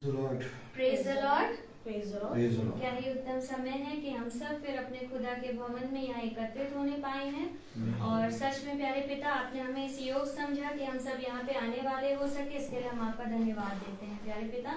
Praise the Lord. क्या ही उत्तम समय है कि हम सब फिर अपने खुदा के भवन में यहाँ एकत्रित होने पाए हैं। और सच में प्यारे पिता, आपने हमें इस योग समझा कि हम सब यहाँ पे आने वाले हो सके, इसके लिए हम आपका धन्यवाद देते हैं प्यारे पिता।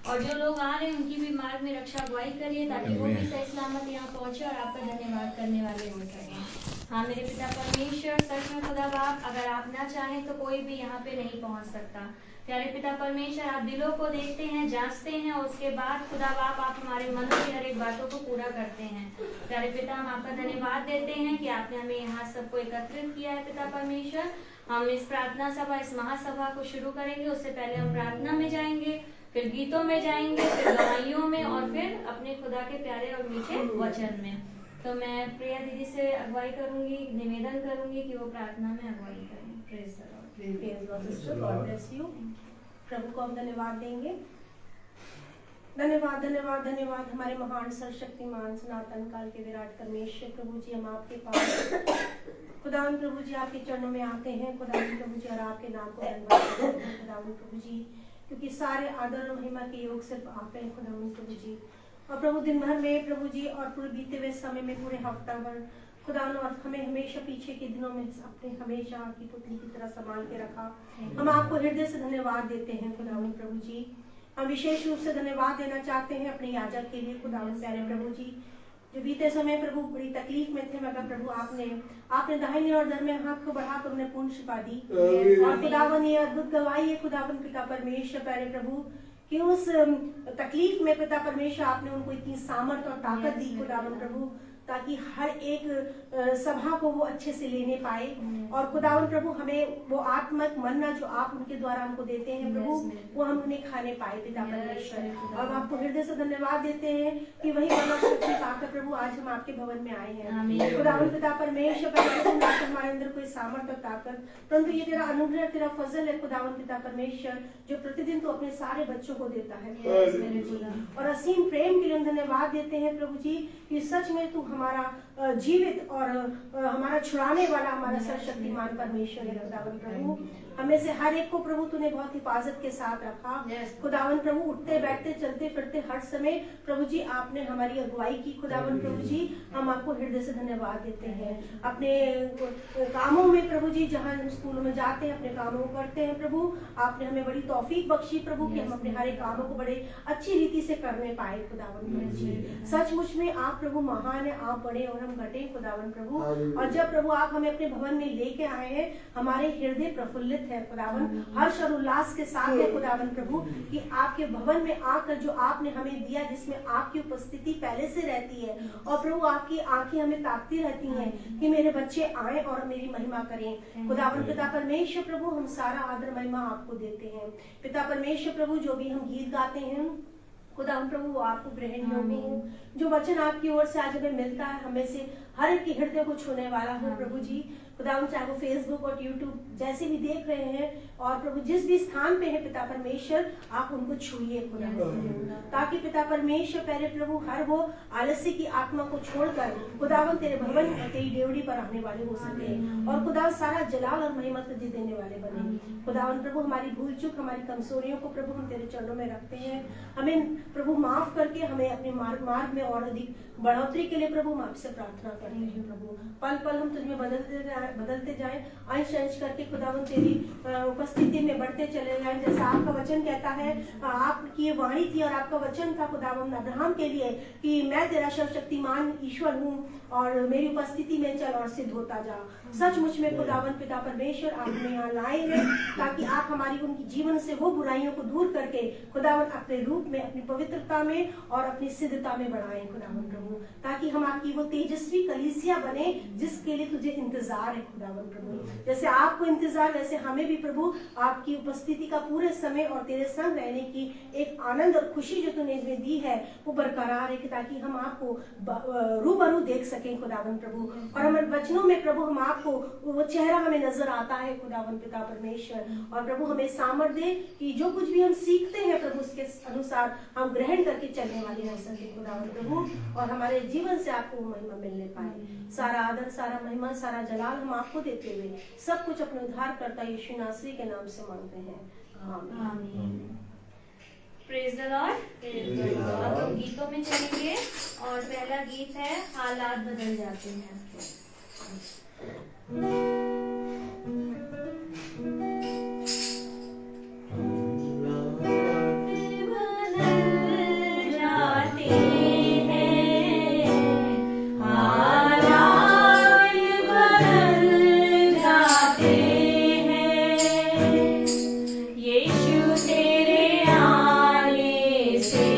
और जो लोग आ रहे हैं उनकी भी मार्ग में रक्षा अगुवाई करिए, ताकि वो भी सही सलामत यहाँ पहुंचे और आपका धन्यवाद करने वाले हो सके। हाँ मेरे पिता परमेश्वर, सच में खुदा बाप, अगर आप ना चाहें तो कोई भी यहाँ पे नहीं पहुँच सकता। प्यारे पिता परमेश्वर, आप दिलों को देखते हैं, जांचते हैं, और उसके बाद खुदा बाप आप हमारे मनों की हर एक बातों को पूरा करते हैं। प्यारे पिता, हम आपका धन्यवाद देते हैं कि आपने हमें यहाँ सबको एकत्रित किया है। पिता परमेश्वर, हम इस प्रार्थना सभा, इस महासभा को शुरू करेंगे, उससे पहले हम प्रार्थना में जाएंगे, फिर गीतों में जाएंगे, फिर गवाहियों में, और फिर अपने खुदा के प्यारे और मीठे वचन में। तो मैं प्रिया दीदी से अगुवाई करूंगी, निवेदन करूंगी कि वो प्रार्थना में अगुवाई करें। Praise the Lord. God bless you. प्रभु को हम धन्यवाद देंगे। धन्यवाद धन्यवाद धन्यवाद हमारे महान सर्वशक्तिमान सनातन काल के विराट परमेश्वर प्रभु जी, हम आपके पास खुदावन प्रभु जी आपके चरणों में आते हैं खुदावन प्रभु जी, और आपके नाम को धन्यवाद करते हैं खुदावन प्रभु जी, क्योंकि सारे आदर और महिमा के योग सिर्फ आप हैं खुदावन प्रभु जी। और प्रभु दिन भर में प्रभु जी और पूरे बीते हुए समय में पूरे हफ्ता भर खुदावन और हमें हमेशा पीछे के दिनों में अपने हमेशा आपकी पुत्री की तरह संभाल के रखा। हम आपको हृदय से धन्यवाद देते हैं खुदावन प्रभु जी। हम विशेष रूप से धन्यवाद देना चाहते हैं अपने याजक के लिए खुदावन प्यारे प्रभु जी, जो बीते समय प्रभु बड़ी तकलीफ में थे, मगर प्रभु आपने दाहिने और दरमियान हाथ को बढ़ाकर उन्हें पूर्ण शिफा दी। और खुदावन ये अद्भुत गवाही है खुदावन पिता परमेश्वर प्यारे प्रभु कि उस तकलीफ में पिता परमेश्वर आपने उनको इतनी सामर्थ और ताकत दी खुदावन प्रभु, ताकि हर एक सभा को वो अच्छे से लेने पाए। और खुदावन प्रभु हमें वो आत्मिक मन्ना जो आप उनके द्वारा हमको देते हैं प्रभु, वो हम उन्हें खाने पाए पिता परमेश्वर। और आपको हृदय से धन्यवाद देते हैं कि वही मन्ना शक्ति पाकर प्रभु आज हम आपके भवन में आए हैं खुदावन पिता परमेश्वर। हमारे अंदर कोई सामर्थ और ताकत, परंतु ये तेरा अनुग्रह, तेरा फजल है खुदावन पिता परमेश्वर, जो प्रतिदिन तो अपने सारे बच्चों को देता है। और असीम प्रेम के लिए हम धन्यवाद देते हैं प्रभु जी कि सच में तू हमारा जीवित और हमारा छुड़ाने वाला, हमारा सर्वशक्तिमान परमेश्वर है खुदावन प्रभु। हमें से हर एक को प्रभु तूने बहुत हिफाजत के साथ रखा खुदावन प्रभु। उठते बैठते चलते फिरते हर समय प्रभु जी आपने हमारी अगुवाई की खुदावन प्रभु जी। हम आपको हृदय से धन्यवाद देते हैं। अपने कामों में प्रभु जी, जहाँ स्कूलों में जाते हैं अपने कामों को करते हैं प्रभु, आपने हमें बड़ी तौफीक बख्शी प्रभु कि हम अपने हर एक कामों को बड़े अच्छी रीति से करने पाए खुदावन प्रभु जी। सचमुच में आप प्रभु महान है, आप बड़े और हम घटे खुदावन प्रभु। और जब प्रभु आप हमें अपने भवन में लेके आए हैं, हमारे हृदय प्रफुल्लित है खुदावन, हर्ष और उल्लास के साथ है खुदावन प्रभु कि आपके भवन में आकर जो आपने हमें दिया, जिसमें आपकी उपस्थिति पहले से रहती है, और प्रभु आपकी आंखें हमें ताकती रहती हैं कि मेरे बच्चे आए और मेरी महिमा करें खुदावन पिता परमेश्वर प्रभु। हम सारा आदर महिमा आपको देते हैं पिता परमेश्वर प्रभु। जो भी हम गीत गाते हैं खुदावन प्रभु, वो आपको ग्रहण योग्य हो। जो वचन आपकी ओर से आज हमें मिलता है, हमें से हर एक के हृदय को छूने वाला हो प्रभु जी खुदावन। चाहे वो फेसबुक और यूट्यूब जैसे भी देख रहे हैं, और प्रभु जिस भी स्थान पे है पिता परमेश्वर, आप उनको छूइए खुदावन, ताकि पिता परमेश्वर पहले प्रभु हर वो आलस्य की आत्मा को छोड़कर खुदावन तेरे भवन और तेरी डेवड़ी पर आने वाले हो सके, और खुदा सारा जलाल और महिमा तुझे देने वाले बने खुदावन प्रभु। हमारी भूल चूक, हमारी कमजोरियों को प्रभु हम तेरे चरणों में रखते हैं। हमें प्रभु माफ करके हमें अपने मार्ग में और अधिक बढ़ोतरी के लिए प्रभु हम आपसे प्रार्थना करते हैं प्रभु। पल पल हम तुझमें बदलते जाएं, अंश अंश करके खुदावन तेरी उपस्थिति में बढ़ते चले जाएं। जैसा आपका वचन कहता है, आपकी वाणी थी और आपका वचन था खुदावन अब्राहम के लिए कि मैं तेरा सर्वशक्तिमान ईश्वर हूँ और मेरी उपस्थिति में चल और सिद्ध होता जा। सचमुच में खुदावन पिता परमेश्वर आप हमें यहाँ लाए हैं, ताकि आप हमारी उनकी जीवन से वो बुराइयों को दूर करके खुदावन अपने रूप में, अपनी पवित्रता में और अपनी सिद्धता में बढ़ाएं खुदावन प्रभु, ताकि हम आपकी वो तेजस्वी कलीसिया बने जिसके लिए तुझे इंतजार है खुदावन प्रभु। जैसे आपको इंतजार, वैसे हमें भी प्रभु आपकी उपस्थिति का पूरे समय और तेरे संग रहने की एक आनंद और खुशी जो तूने हमें दी है वो बरकरार है, ताकि हम आपको रूबरू देख सकें खुदावन प्रभु। और हमारे वचनों में प्रभु हम आपको वो चेहरा हमें नजर आता है खुदावन पिता परमेश्वर। और प्रभु हमें सामर्थ्य दे कि जो कुछ भी हम सीखते हैं प्रभु उसके अनुसार हम ग्रहण करके चलने वाले हो सके खुदावन प्रभु, और हमारे जीवन से आपको महिमा मिलने पाए। सारा आदर, सारा महिमा, सारा जलाल हम आपको देते हुए सब कुछ अपने उद्धारकर्ता यीशु नासरी के नाम से मांगते हैं, आमीन। Praise the Lord. अब हम गीतों में चलेंगे और पहला गीत है हालात बदल जाते हैं। यीशु तेरे आने से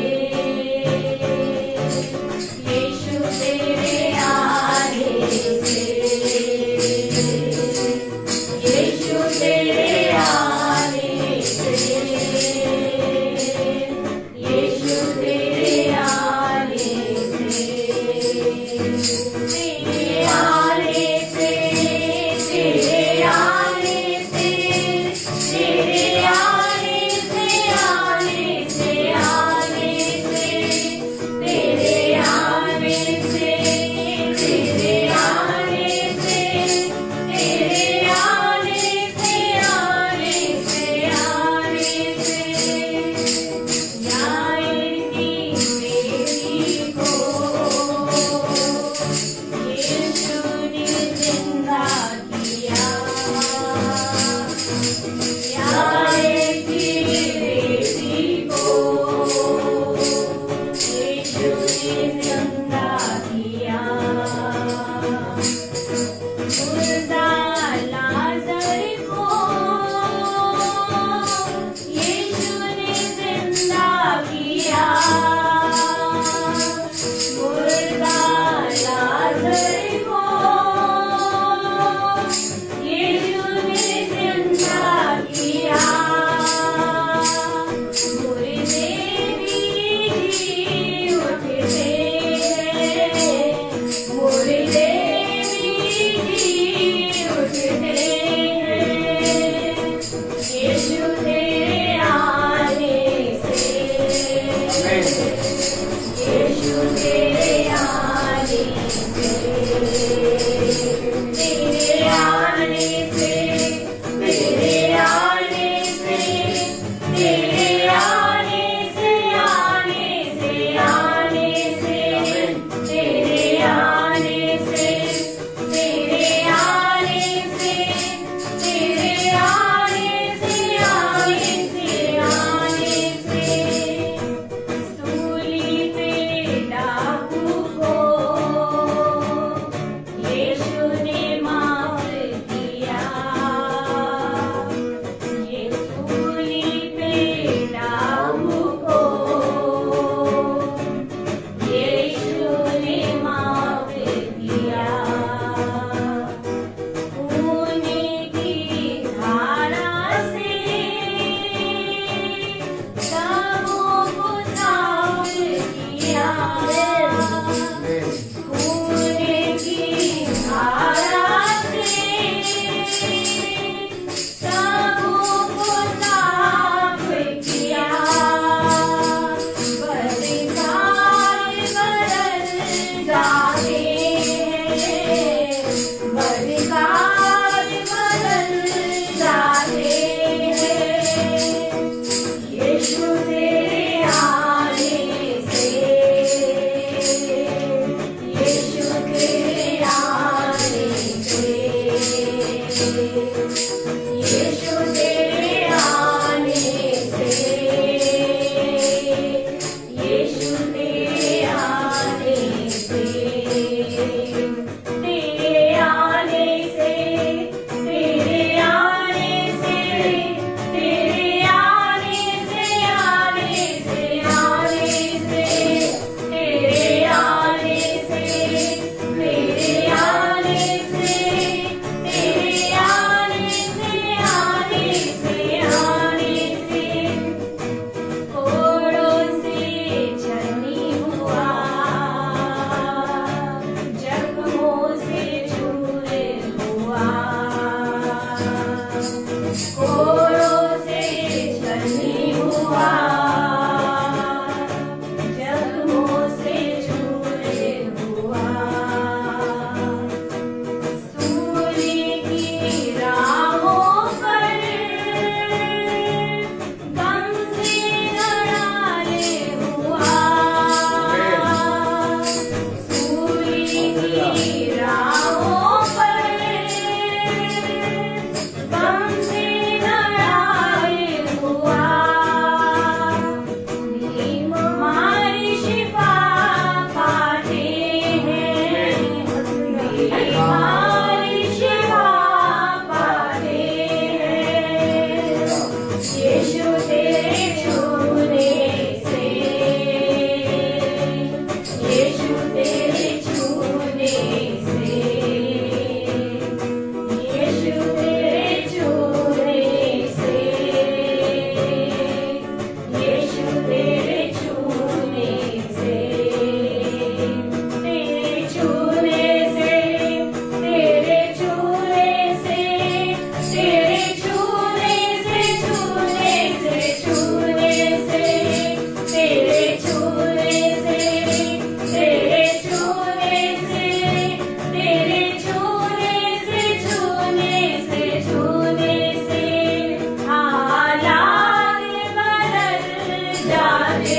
जाते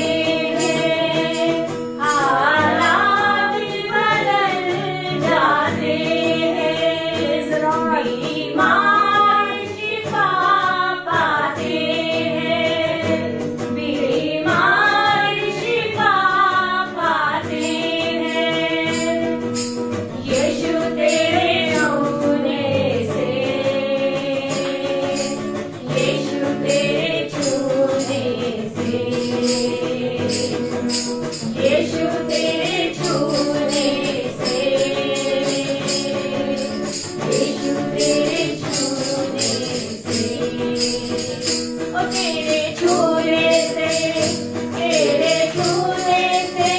हैं, हालात बदल जाते हैं, बीमार शिफा पाते हैं, बीमार शिफा पाते हैं। यीशु तेरे छूने से, यीशु तेरे छूने से, यीशु तेरे छूने से, यीशु तेरे छूने से, ओ तेरे छूने से, तेरे छूने से,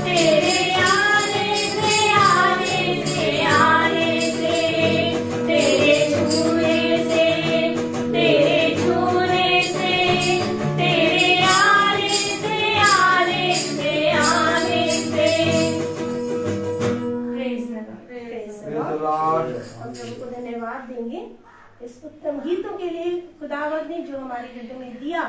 तेरे आने से, आने से, आने से, तेरे छूने से, तेरे छूने से, तेरे आने से, आने से, आने से। Praise the Lord. Praise the Praise the Lord। Lord। हम प्रभु को धन्यवाद देंगे इस उत्तम गीतों के लिए खुदावंद ने जो हमारे हृदय में दिया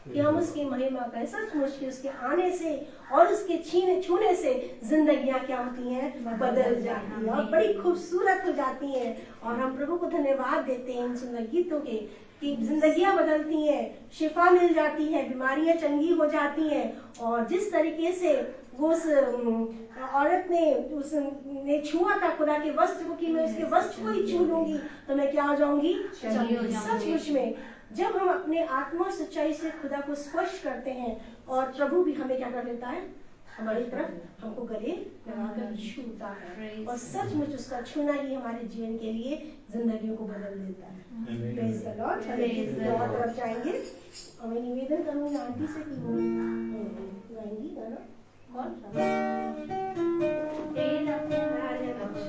कि हम उसकी महिमा कर सचमुच के उसके आने से और उसके छूने से जिंदगियां क्या होती हैं, बदल जाती हैं और बड़ी खूबसूरत हो जाती हैं। और हम प्रभु को धन्यवाद देते हैं इन सुंदर गीतों के कि जिंदगियां बदलती हैं, शिफा मिल जाती है, बीमारियां चंगी हो जाती हैं। और जिस तरीके से वो उस औरत ने उसने छुआ था खुदा के वस्त्र को कि मैं उसके वस्त्र को ही छू लूंगी तो मैं क्या हो जाऊंगी, चंगी हो जाऊंगी। सचमुच में जब हम अपने आत्मा और सच्चाई से खुदा को स्पर्श करते हैं और प्रभु भी हमें क्या कर लेता है, हमारी तरफ हमको गले लगाकर छूता है और सचमुच उसका छूना ही हमारे जीवन के लिए जिंदगियों को बदल देता है। Praise the Lord। Praise the दुआ Lord। तरफ जाएंगे और मैं निवेदन करूंगी आंटी से कि वो गाएंगी गाना कौन सा? तेरा प्यार है मुझ।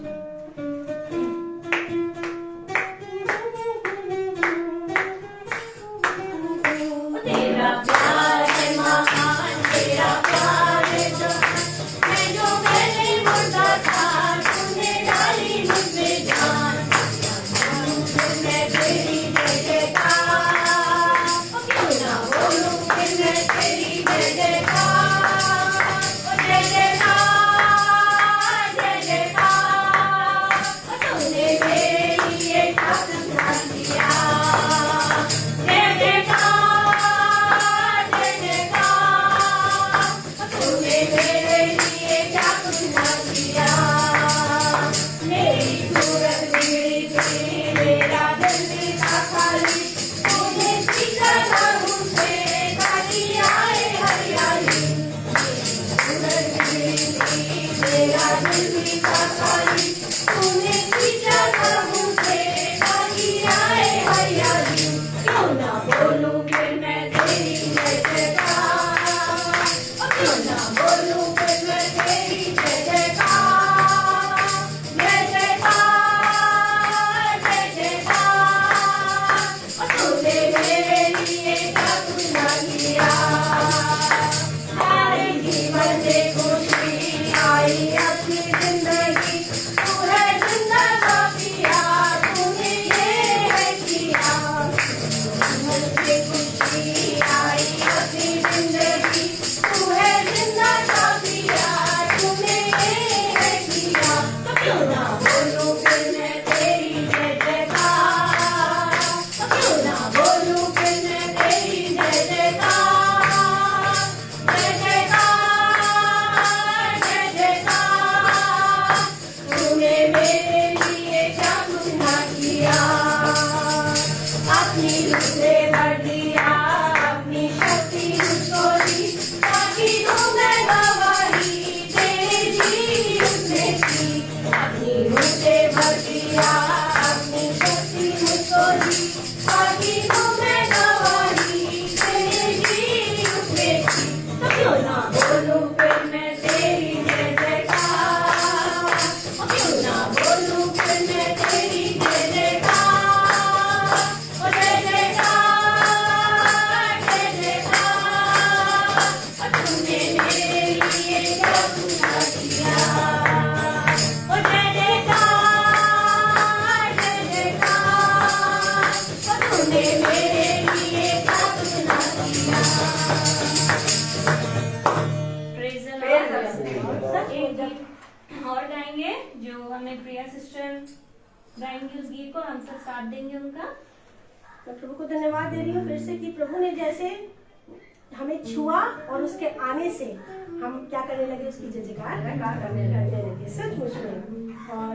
तेरा प्यार है महान, तेरा प्यार है जहान, मैं जो पहले मुर्दा था तूने डाली मुझ में जान, मैं तेरी जय जयकार, क्यों ना बोलूं कि मैं तेरी जय जयकार, जय जयकार, जय जयकार, तूने मेरे लिए क्या करना दिया, जय जयकार, जय जयकार, तूने मेरे लिए क्या कुछ न किया, मेरी सूरत बिगड़ी थी, मेरा दिल भी था खाली, तूने सीखा था मुझसे ताकि आए हरियाली, सूरत बिगड़ी थी, मेरा दिल भी था खाली, तूने सीखा था मुझसे ताकि आए हरियाली, क्यों ना बोलूं फिर मैं तेरी जय जयकार, क्यों ना बोलूं फिर मैं तेरी जय जयकार, जय जयकार, जय जयकार, तूने मेरे लिए क्या कुछ न किया, सारे जीवन से खुशी आई अपनी जिंदगी, तू है जिंदगी गाएंगे, जो हमें प्रिया सिस्टर गाएंगे उस गीत को, हम सब साथ देंगे उनका। मैं प्रभु को धन्यवाद दे रही हूँ फिर से कि प्रभु ने जैसे हमें छुआ और उसके आने से हम क्या करने लगे, उसकी जयकार करने लगे सचमुच में। और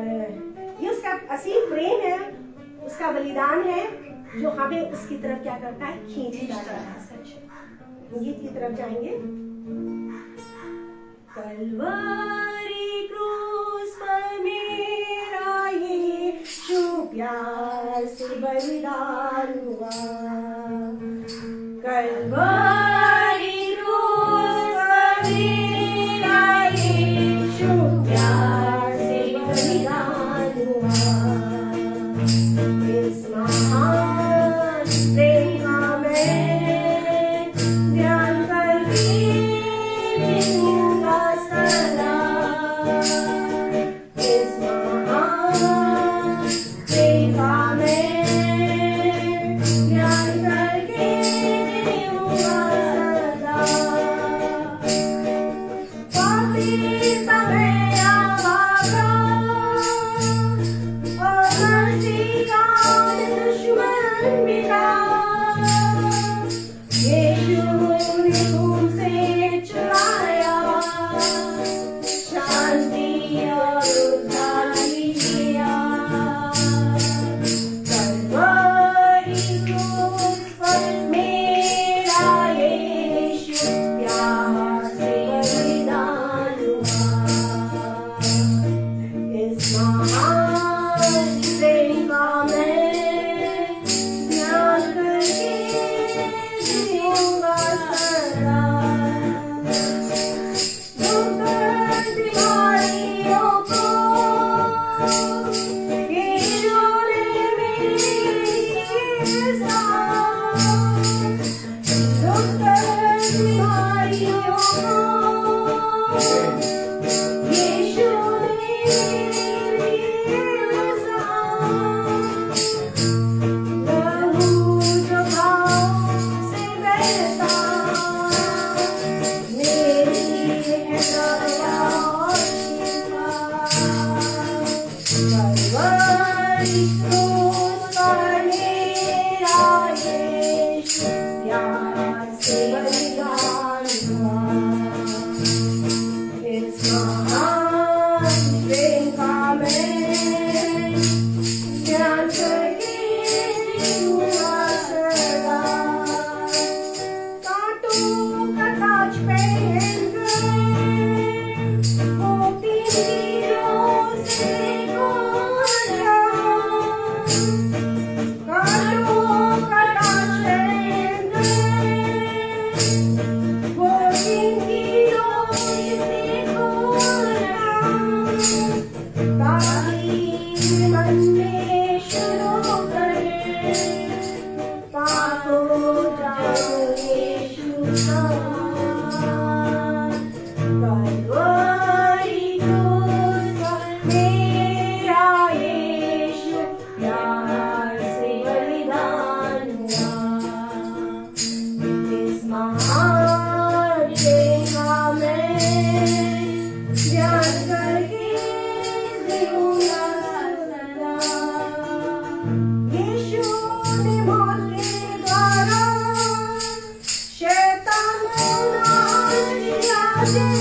ये उसका असीम प्रेम है, उसका बलिदान है जो हमें उसकी तरफ क्या करता है, खींचता है। सच गीत की तरफ जाएंगे। कलवरी क्रूस पर मेरा यीशु प्यार से बलिदान हुआ, कलवरी क्रूस पर मेरा यीशु प्यार से बलिदान हुआ। इस महान प्रेम का मैं ध्यान करके रहूंगा सदा। इस महान प्रेम का मैं ध्यान करके रहूंगा सदा। पापी समय आवारा और मसीह का दुश्मन मिला, यीशु ने तुमसे छुड़ाया, शांति और उद्धार दिया। कलवरी क्रूस पर मेरा यीशु प्यार से बलिदान हुआ। इस महान प्रेम का मैं ध्यान करके जीऊंगा सदा। दुख दर्द बीमारियों को यीशु ने मेरे साथ, दुख दर्द बीमारियों को यीशु ने मेरे साथ। लहू जो घाव से बहता, मेरी है दवा और शिफा। कलवरी क्रूस पर मेरा यीशु प्यार से बलिदान हुआ। इस महान प्रेम का मैं ध्यान करके जीऊंगा सदा। कांटों का ताज पहनकर मोती हीरों से खोजा, कांटों का ताज पहनकर मोती हीरों से खोजा। तारीफ मन में शुरू करे, पाक हो जाओ यीशु का। कलवरी क्रूस पर मेरा यीशु प्यार से बलिदान हुआ। इस महान प्रेम का मैं ध्यान करके जीऊंगा सदा। यीशु ने मौत के द्वारा शैतान को नाश किया जय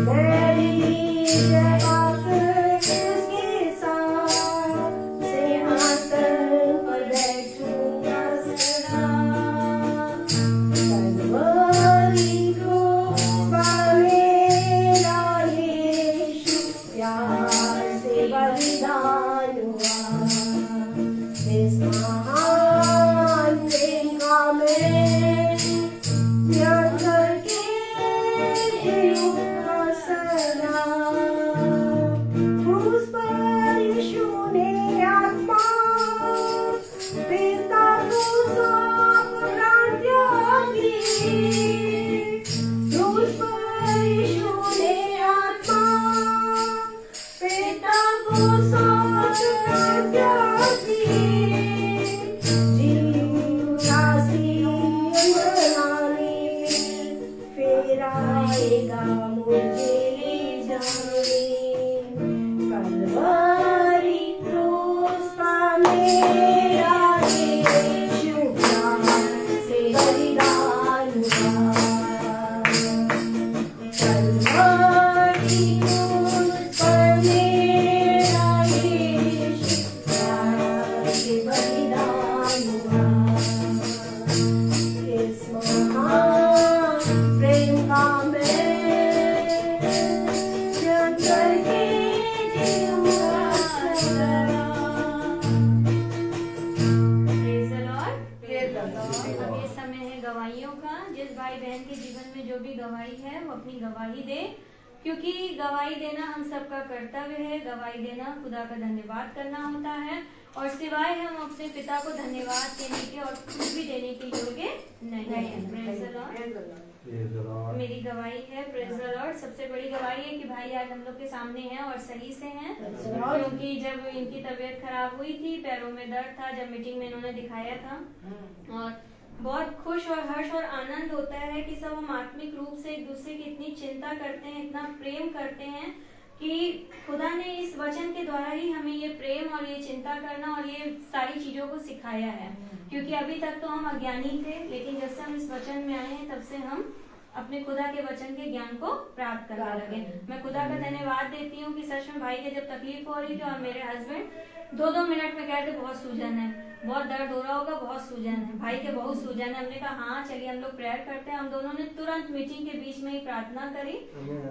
मेरी जगह उसके साथ सिंहासन पर बैठूंगा सदा। कलवरी क्रूस पर मेरा यीशु प्यार से बलिदान हुआ। इस महान प्रेम का मैं ध्यान करके जीऊंगा सदा। क्रूस पर यीशु ने आत्मा पिता को सौंप प्राण त्याग दिए। क्रूस पर यीशु ने आत्मा पिता को सौंप प्राण त्याग दिए। जीऊंगा सीन बनाने, फिर आएगा मुझे ले जाने। भाई बहन के जीवन में जो भी गवाही है वो अपनी गवाही दे, क्योंकि गवाही देना हम सबका कर्तव्य है। गवाही देना खुदा का धन्यवाद करना होता है, और सिवाय हम अपने पिता को धन्यवाद देने के और कुछ भी देने के योग्य नहीं है। Praise the Lord. मेरी गवाही है, प्रेज़ द लॉर्ड। सबसे बड़ी गवाही है कि भाई आज हम लोग के सामने हैं और सही से हैं, क्योंकि जब इनकी तबीयत खराब हुई थी, पैरों में दर्द था, जब मीटिंग में इन्होंने दिखाया था, और बहुत खुश और हर्ष और आनंद होता है कि सब हम आत्मिक रूप से एक दूसरे की इतनी चिंता करते हैं, इतना प्रेम करते हैं कि खुदा ने इस वचन के द्वारा ही हमें ये प्रेम और ये चिंता करना और ये सारी चीजों को सिखाया है। क्योंकि अभी तक तो हम अज्ञानी थे, लेकिन जब से हम इस वचन में आए हैं तब से हम अपने खुदा के वचन के ज्ञान को प्राप्त करने लगे। मैं खुदा का धन्यवाद देती हूँ कि सच में भाई के जब तकलीफ हो रही थी और मेरे हस्बैंड 2-2 मिनट में कहते बहुत सूजन है, बहुत दर्द हो रहा होगा, बहुत सूजन है, भाई के बहुत सूजन है। हमने कहा हाँ चलिए हम लोग प्रेयर करते हैं। हम दोनों ने तुरंत मीटिंग के बीच में ही प्रार्थना करी,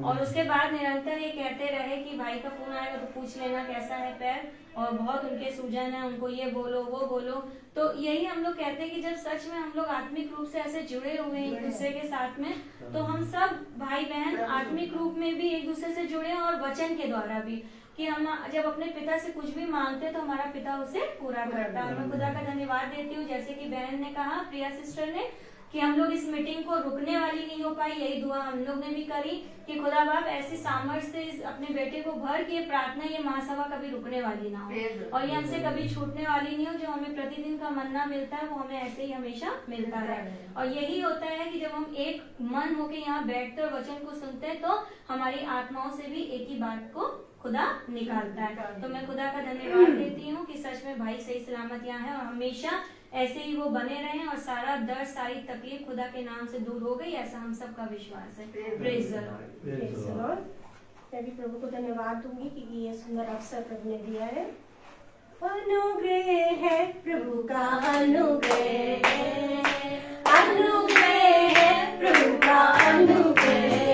और उसके बाद निरंतर ये कहते रहे कि भाई का फोन आएगा तो पूछ लेना कैसा है पैर, और बहुत उनके सूजन है, उनको ये बोलो वो बोलो। तो यही हम लोग कहते हैं कि जब सच में हम लोग आत्मिक रूप से ऐसे जुड़े हुए हैं एक दूसरे के साथ में, तो हम सब भाई बहन आत्मिक रूप में भी एक दूसरे से जुड़े हैं, और वचन के द्वारा भी, कि हम जब अपने पिता से कुछ भी मांगते हैं तो हमारा पिता उसे पूरा करता है। मैं खुदा का धन्यवाद देती हूँ, जैसे कि बहन ने कहा, प्रिया सिस्टर ने, कि हम लोग इस मीटिंग को रुकने वाली नहीं हो पाई। यही दुआ हम लोग ने भी करी कि खुदा बाप ऐसी सामर्थ्य से अपने बेटे को भर के प्रार्थना ये महासभा कभी रुकने वाली ना हो, और ये हमसे कभी छूटने वाली नहीं हो। जो हमें प्रतिदिन का मन्ना मिलता है वो हमें ऐसे ही हमेशा मिलता है। और यही होता है कि जब हम एक मन होके यहाँ बैठते और वचन को सुनते हैं तो हमारी आत्माओं से भी एक ही बात को खुदा निकालता है। तो मैं खुदा का धन्यवाद देती हूँ कि सच में भाई सही सलामत यहाँ है, और हमेशा ऐसे ही वो बने रहें, और सारा दर्द सारी तकलीफ खुदा के नाम से दूर हो गई, ऐसा हम सबका विश्वास है। Praise the Lord. Praise the Lord. मैं भी प्रभु को धन्यवाद दूंगी कि ये सुंदर अवसर प्रभु ने दिया है। अनुग्रह है प्रभु का, अनुग्रह है, अनुग्रह है प्रभु का, अनुग्रह है।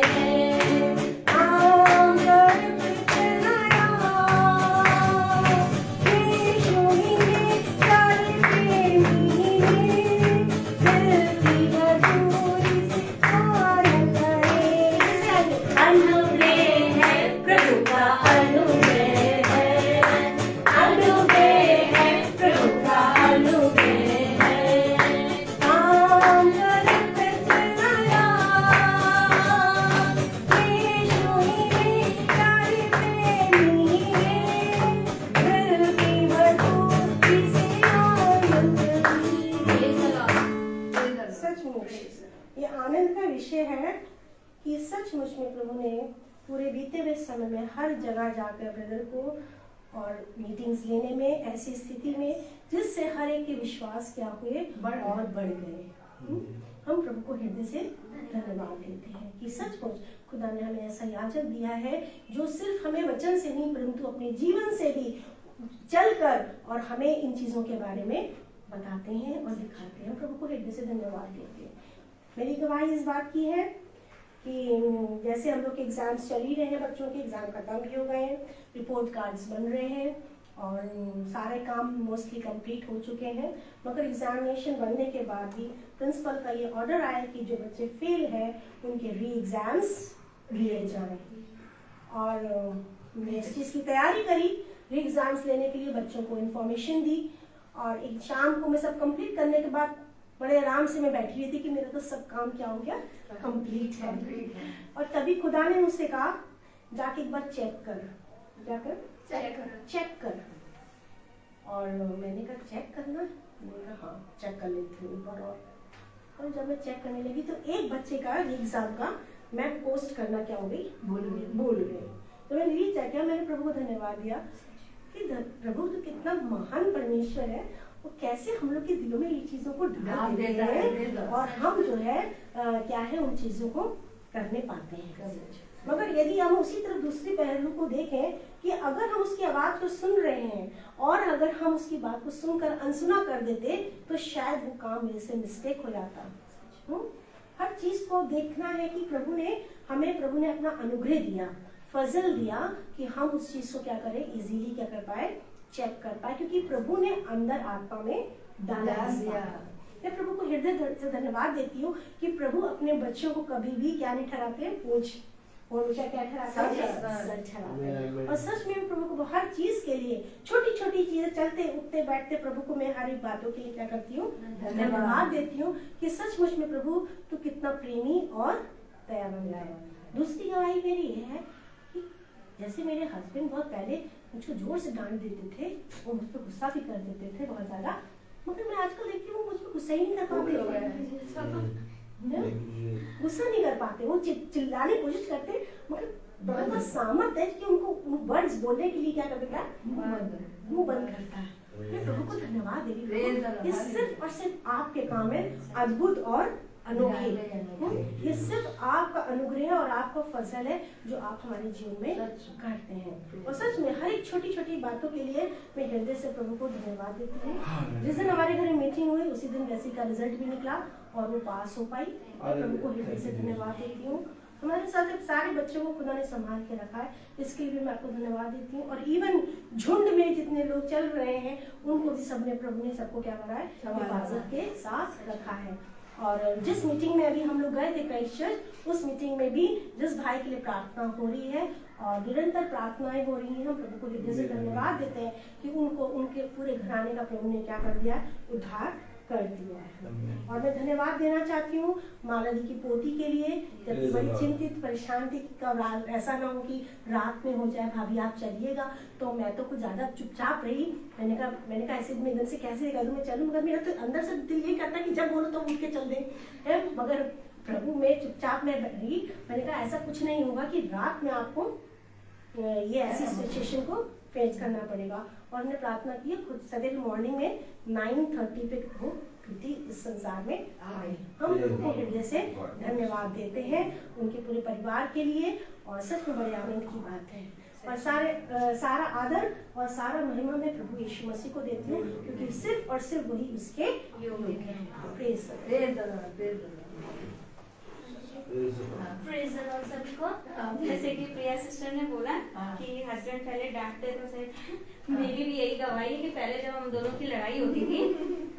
ये आनंद का विषय है कि सचमुच में प्रभु ने पूरे बीते हुए समय में हर जगह जाकर ब्रदर को और मीटिंग्स लेने में ऐसी स्थिति में जिससे हर एक के विश्वास क्या हुए और बढ़ गए। हम प्रभु को हृदय से धन्यवाद देते हैं कि सचमुच खुदा ने हमें ऐसा याजक दिया है जो सिर्फ हमें वचन से नहीं परंतु अपने जीवन से भी चलकर और हमें इन चीजों के बारे में बताते हैं और दिखाते हैं। प्रभु को हृदय से धन्यवाद देते हैं। मेरी गवाही इस बात की है कि जैसे हम लोग के एग्जाम्स चल ही रहे हैं, बच्चों के एग्जाम खत्म भी हो गए हैं, रिपोर्ट कार्ड्स बन रहे हैं और सारे काम मोस्टली कंप्लीट हो चुके हैं, मगर एग्जामिनेशन बनने के बाद भी प्रिंसिपल का ये ऑर्डर आया कि जो बच्चे फेल हैं उनके री एग्जाम्स लिए जाएं। और मैंने इस चीज़ की तैयारी करी, री एग्जाम्स लेने के लिए बच्चों को इन्फॉर्मेशन दी, और एक शाम को मैं सब कंप्लीट करने के बाद बड़े आराम से मैं बैठी रही थी कि मेरा तो सब काम क्या हो गया, कंप्लीट है। और तभी खुदा ने मुझसे कहा जाके एक बार चेक कर, जाकर चेक कर। और मैंने कहा चेक करना, मैंने कहा हाँ चेक कर लेती हूँ एक बार। और जब मैं चेक करने लगी तो एक बच्चे का एग्जाम का मैं पोस्ट करना क्या हो गई, भूल गई। तो मैंने ये चेक किया, मैंने प्रभु को धन्यवाद दिया कि प्रभु तो कितना महान परमेश्वर है, वो कैसे हम लोग के दिलों में ये चीजों को ढाल देते हैं और हम जो है क्या है उन चीजों को करने पाते हैं। मगर यदि हम उसी तरफ दूसरे पहलू को देखें कि अगर हम उसकी आवाज को सुन रहे हैं और अगर हम उसकी बात को सुनकर अनसुना कर देते तो शायद वो काम मेरे से मिस्टेक हो जाता। हर चीज को देखना है कि प्रभु ने अपना अनुग्रह दिया, फजल दिया कि हम उस चीज को क्या करें, इजीली क्या कर पाए, चेक कर पाए, क्योंकि प्रभु ने अंदर आत्मा में डाला दिया। मैं प्रभु को हृदय से धन्यवाद देती हूँ कि प्रभु अपने बच्चों को कभी भी क्या नहीं ठहराते, पूछ और क्या क्या ठहराते हैं, सच ठहराते हैं। और सच में प्रभु को हर चीज के लिए, छोटी छोटी चीजें, चलते उठते बैठते, प्रभु को मैं हर एक बातों के लिए क्या करती हूँ, धन्यवाद देती हूँ कि सचमुच में प्रभु तू कितना प्रेमी और दयावान है। दूसरी गवाही मेरी ये है कि जैसे मेरे हस्बैंड बहुत पहले मुझको जोर से डांट देते थे, वो मुझ पर गुस्सा भी कर देते थे बहुत ज्यादा, मगर मैं आजकल देखती हूँ मुझ पर गुस्सा ही नहीं कर पाते, गुस्सा नहीं कर पाते, वो चिल्लाने की कोशिश करते, मगर बहुत सामर्थ है कि उनको वर्ड्स बोलने के लिए क्या करता है, मुंह बंद करता है। मैं प्रभु को धन्यवाद दे रही हूँ, ये सिर्फ और सिर्फ आपके काम है, अद्भुत और अनोखे। ये सिर्फ आपका अनुग्रह और आपका फजल है जो आप हमारे जीवन में करते हैं। और सच में हर एक छोटी छोटी बातों के लिए मैं हृदय से प्रभु को धन्यवाद देती हूँ। जिस दिन हमारे घर में मीटिंग हुई उसी दिन वैसी का रिजल्ट भी निकला और वो पास हो पाई, और प्रभु को हृदय से धन्यवाद देती हूँ। हमारे साथ सारे बच्चों को खुदा ने संभाल के रखा है, इसके लिए मैं आपको धन्यवाद देती हूँ। और इवन झुंड में जितने लोग चल रहे हैं उनको भी सबने, प्रभु ने सबको क्या करा है, हिफाजत के साथ रखा है। और जिस मीटिंग में अभी हम लोग गए थे क्राइस्ट चर्च, उस मीटिंग में भी जिस भाई के लिए प्रार्थना हो रही है और निरंतर प्रार्थनाएं हो रही हैं, हम प्रभु को हृदय से धन्यवाद देते हैं कि उनको, उनके पूरे घराने का प्रभु ने क्या कर दिया, उद्धार कर दिया है। और मैं धन्यवाद देना चाहती हूँ माला दी की पोती के लिए, जब बड़ी चिंतित परेशान थी कि ऐसा ना हो कि रात में हो जाए, भाभी आप चलिएगा, तो मैं तो कुछ ज्यादा चुपचाप रही। मैंने कहा ऐसे में एकदम से कैसे कर दूं, मैं चलूं, मगर मेरा तो अंदर से दिल यही करता कि जब बोलो तो उठ के चल दे, मगर प्रभु में चुपचाप में रही। मैंने कहा ऐसा कुछ नहीं होगा कि रात में आपको ये ऐसी सिचुएशन को फेस करना पड़ेगा। और हमने प्रार्थना की, खुद सवेरे मॉर्निंग में 9:30 पे वो कृति इस संसार में आए। हम उनको हृदय से धन्यवाद देते हैं उनके पूरे परिवार के लिए, और सच में बड़े आनंद की बात है। और सारा आदर और सारा महिमा मैं प्रभु यीशु मसीह को देती हूँ, क्योंकि सिर्फ और सिर्फ वही उसके योग्य हैं। प्रेज़ प्रेज़ द लॉर्ड सभी को। जैसे कि प्रिया सिस्टर ने बोला कि हस्बैंड पहले डांटते थे, मेरी भी यही गवाही है कि पहले जब हम दोनों की लड़ाई होती थी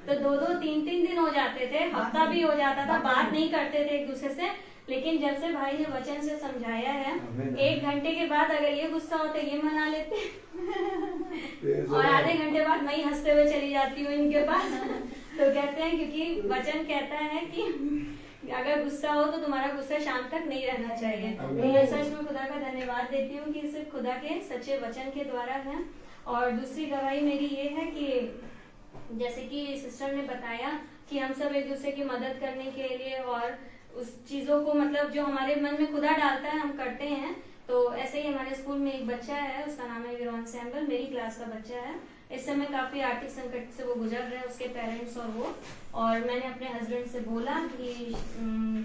तो 2-2, 3-3 दिन हो जाते थे, हफ्ता भी हो जाता था, बात नहीं करते थे एक दूसरे से। लेकिन जब से भाई ने वचन से समझाया है, 1 घंटे के बाद अगर ये गुस्सा होते ये मना लेते और आधे घंटे बाद मैं ही हंसते हुए चली जाती हूँ इनके पास। तो कहते हैं, क्योंकि वचन कहता है कि अगर गुस्सा हो तो तुम्हारा गुस्सा शाम तक नहीं रहना चाहिए। तो मैं सच में खुदा का धन्यवाद देती हूँ कि सिर्फ खुदा के सच्चे वचन के द्वारा है। और दूसरी गवाही मेरी ये है कि जैसे कि सिस्टर ने बताया कि हम सब एक दूसरे की मदद करने के लिए और उस चीजों को, मतलब जो हमारे मन में खुदा डालता है हम करते हैं। तो ऐसे ही हमारे स्कूल में एक बच्चा है, उसका नाम है विरोन सैम्बल, मेरी क्लास का बच्चा है। इस समय काफी आर्थिक संकट से वो गुजर रहे हैं, उसके पेरेंट्स और वो। और मैंने अपने हस्बैंड से बोला कि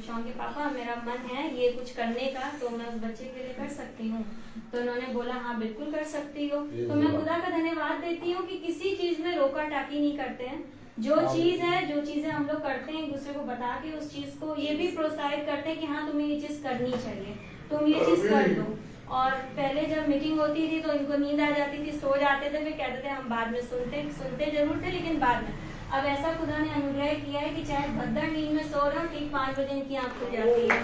शॉन के पापा, मेरा मन है ये कुछ करने का, तो मैं उस बच्चे के लिए कर सकती हूँ। तो उन्होंने बोला हाँ बिल्कुल कर सकती हो। तो मैं खुदा का धन्यवाद देती हूँ कि किसी चीज में रोका टाकी नहीं करते हैं। जो चीज है, जो चीजें हम लोग करते हैं एक दूसरे को बता के उस चीज को ये भी प्रोत्साहित करते हैं कि हाँ तुम्हें ये चीज करनी चाहिए, तुम ये चीज कर लो। और पहले जब मीटिंग होती थी तो इनको नींद आ जाती थी, सो जाते थे, फिर कहते थे हम बाद में सुनते जरूर थे लेकिन बाद में। अब ऐसा खुदा ने अनुग्रह किया है कि चाहे भद्दड़ नींद में सो रहे हो, ठीक 5 बजे इनकी आंख खुल जाती है।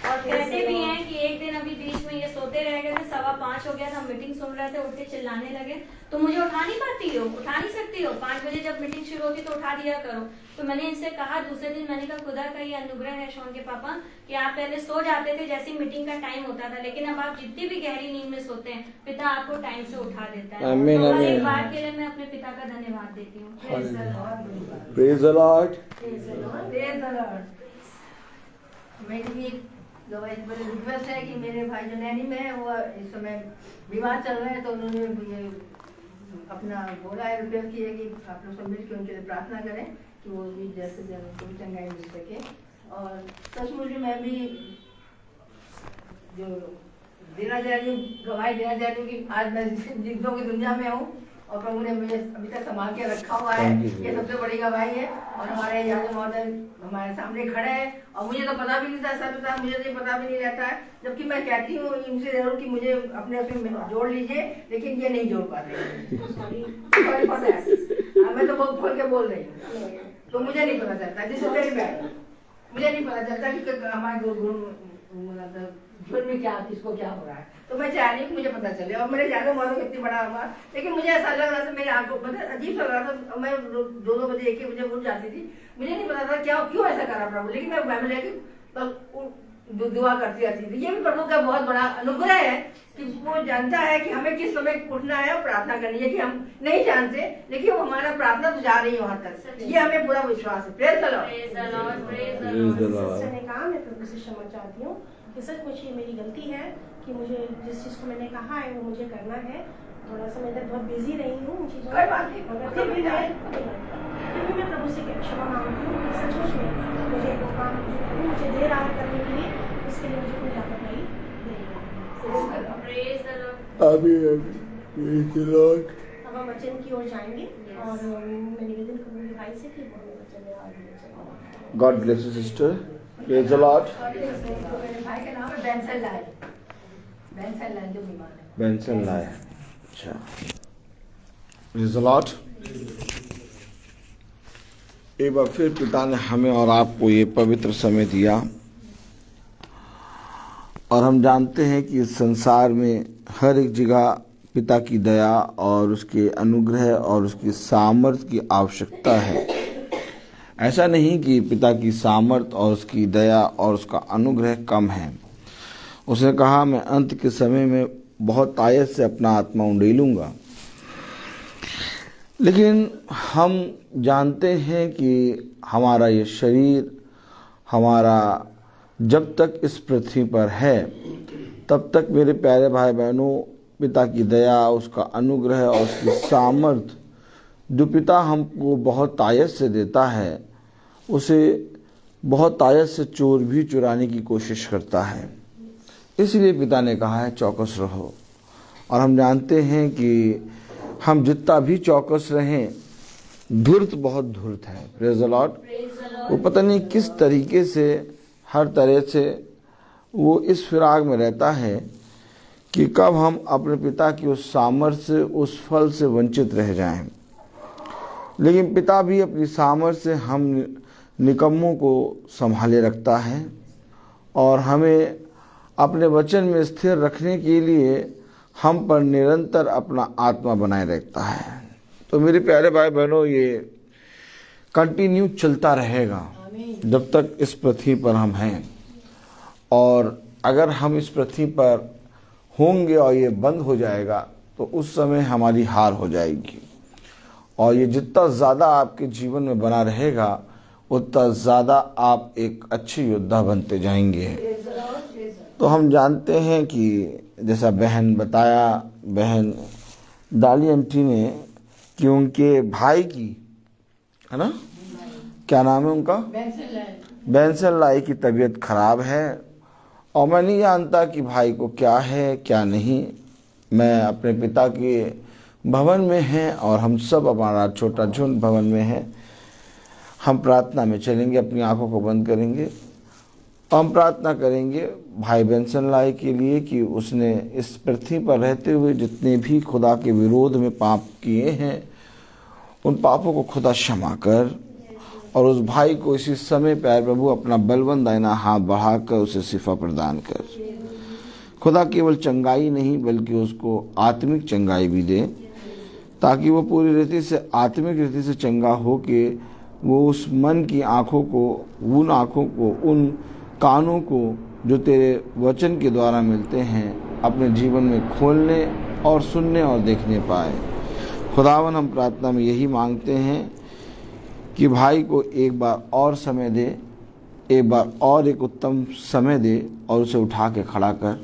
और कहते भी हैं कि एक दिन अभी बीच में ये सोते रह गए थे, 5:15 हो गया था, मीटिंग सुन रहे थे, उठ के चिल्लाने लगे, तो मुझे उठा नहीं पाती हो, उठा नहीं सकती हो, 5 बजे जब मीटिंग शुरू होती तो उठा दिया करो। तो मैंने इनसे कहा दूसरे दिन, मैंने कहा खुदा का ये अनुग्रह है शॉन के पापा कि आप पहले सो जाते थे जैसे मीटिंग का टाइम होता था, लेकिन अब आप जितनी भी गहरी नींद में सोते हैं पिता आपको टाइम से उठा देता है। आमीन, तो आमीन। एक बात के लिए मैं अपने पिता का धन्यवाद देती हूँ। Praise the Lord. मेरी भी गवाही बड़ी रिक्वेस्ट है कि मेरे भाई जो नैनी में है वो इस समय बीमार चल रहे हैं, तो उन्होंने ये अपना बोला है, रिक्वेस्ट की है कि आप लोग सब मिलकर उनके लिए प्रार्थना करें कि वो भी जैसे उनको भी चंगाई मिल सके। और सचमुच मैं भी जो देना चाह रही हूँ, गवाही देना चाह रही हूँ कि आज मैं जिंदों की दुनिया में हूँ और प्रभु ने मुझे अभी तक संभाल के रखा हुआ है। ये सबसे बड़ी गवाही है। और हमारे यादव महोदय हमारे सामने खड़े हैं और मुझे तो पता भी नहीं था, सच बता मुझे तो पता भी नहीं रहता है, जबकि मैं कहती हूँ इनसे जरूर कि मुझे अपने उसमें जोड़ लीजिए, लेकिन ये नहीं जोड़ पाते। मैं तो बहुत खोल के बोल रही हूँ। तो मुझे नहीं पता चलता, जैसे मेरी बहन, मुझे नहीं पता चलता कि हमारे जीवन में क्या, किसको क्या हो रहा है। तो मैं चाह रही हूँ मुझे पता चले। और मेरे जाने वालों कितनी बड़ा हुआ, लेकिन मुझे ऐसा लग रहा था, मेरे आंखों मतलब अजीब लग रहा था। मैं 2-2 बजे 1 बजे उठ जाती थी, मुझे नहीं पता था क्या क्यों ऐसा करा प्रभु, लेकिन मैं बाइबल लेके दुआ करती रहती थी। ये भी प्रभु का बहुत बड़ा अनुग्रह है कि वो जानता है कि हमें किस समय उठना है और प्रार्थना करनी है, कि हम नहीं जानते, लेकिन वो हमारा प्रार्थना तो जा रही है वहां तक। ये हमें पूरा विश्वास है। Praise the Lord. सिस्टर ने कहा, मैं प्रभु से क्षमा चाहती हूँ कि सचमुच ये मेरी गलती है कि मुझे जिस चीज़ को मैंने कहा है वो मुझे करना है। थोड़ा सा मैं इधर बहुत बिजी रही हूँ उन चीज़ों कोई बात नहीं, मगर फिर भी मैं प्रभु से क्षमा मांगती हूँ कि सचमुच में मुझे वो काम मुझे दे रहा है करने के लिए, उसके लिए मुझे कोई लापरवाही नहीं है। अब हम वचन की ओर जाएंगे और मैं निवेदन करूँगी भाई से कि वो हमें वचन में आगे ले चलें। God bless you, sister. Praise the Lord. मेरे भाई का नाम है बेंसन लाल। बेंसन लाल जो बीमार है। बेंसन लाए। अच्छा। Praise the Lord. एक बार फिर पिता ने हमें और आपको ये पवित्र समय दिया, और हम जानते हैं कि इस संसार में हर एक जगह पिता की दया और उसके अनुग्रह और उसकी सामर्थ्य की आवश्यकता है। ऐसा नहीं कि पिता की सामर्थ्य और उसकी दया और उसका अनुग्रह कम है। उसने कहा, मैं अंत के समय में बहुत आयत से अपना आत्मा उंडेलूंगा। लेकिन हम जानते हैं कि हमारा ये शरीर, हमारा जब तक इस पृथ्वी पर है तब तक मेरे प्यारे भाई बहनों, पिता की दया, उसका अनुग्रह और उसकी सामर्थ्य जो पिता हमको बहुत आयत से देता है, उसे बहुत आयत से चोर भी चुराने की कोशिश करता है। इसलिए पिता ने कहा है चौकस रहो। और हम जानते हैं कि हम जितना भी चौकस रहें, धूर्त बहुत धूर्त है। Praise the Lord. वो पता नहीं किस तरीके से, हर तरह से वो इस फिराक में रहता है कि कब हम अपने पिता की उस सामर्थ्य, उस फल से वंचित रह जाएं। लेकिन पिता भी अपनी सामर्थ्य से हम निकम्मों को संभाले रखता है और हमें अपने वचन में स्थिर रखने के लिए हम पर निरंतर अपना आत्मा बनाए रखता है। तो मेरे प्यारे भाई बहनों, ये कंटिन्यू चलता रहेगा जब तक इस पृथ्वी पर हम हैं। और अगर हम इस पृथ्वी पर होंगे और ये बंद हो जाएगा तो उस समय हमारी हार हो जाएगी। और ये जितना ज़्यादा आपके जीवन में बना रहेगा उतना ज़्यादा आप एक अच्छे योद्धा बनते जाएंगे। तो हम जानते हैं कि जैसा बहन बताया, बहन डाली आंटी ने, कि उनके भाई की, है ना, क्या नाम है उनका, बेंसन लाई की तबीयत खराब है। और मैं नहीं जानता कि भाई को क्या है क्या नहीं। मैं अपने पिता के भवन में हैं और हम सब हमारा छोटा झुंड भवन में है। हम प्रार्थना में चलेंगे, अपनी आंखों को बंद करेंगे, हम प्रार्थना करेंगे भाई बेंसन लाई के लिए कि उसने इस पृथ्वी पर रहते हुए जितने भी खुदा के विरोध में पाप किए हैं उन पापों को खुदा क्षमा कर, और उस भाई को इसी समय प्यारे प्रभु अपना बलवंत दाहिना हाथ बढ़ाकर उसे शिफा प्रदान कर। खुदा केवल चंगाई नहीं बल्कि उसको आत्मिक चंगाई भी दे, ताकि वो पूरी रीति से आत्मिक रीति से चंगा हो के वो उस मन की आँखों को, उन आँखों को, उन कानों को जो तेरे वचन के द्वारा मिलते हैं, अपने जीवन में खोलने और सुनने और देखने पाए। खुदावन, हम प्रार्थना में यही मांगते हैं कि भाई को एक बार और समय दे, एक बार और एक उत्तम समय दे और उसे उठा के खड़ा कर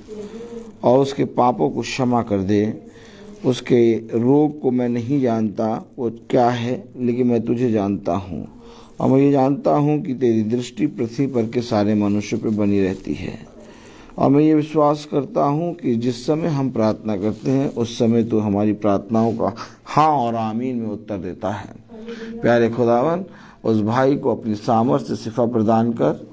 और उसके पापों को क्षमा कर दे। उसके रोग को मैं नहीं जानता वो क्या है, लेकिन मैं तुझे जानता हूँ और मैं ये जानता हूँ कि तेरी दृष्टि पृथ्वी पर के सारे मनुष्यों पर बनी रहती है। और मैं ये विश्वास करता हूँ कि जिस समय हम प्रार्थना करते हैं उस समय तो हमारी प्रार्थनाओं का हाँ और आमीन में उत्तर देता है। प्यारे खुदावन, उस भाई को अपनी सामर्थ्य से शिफा प्रदान कर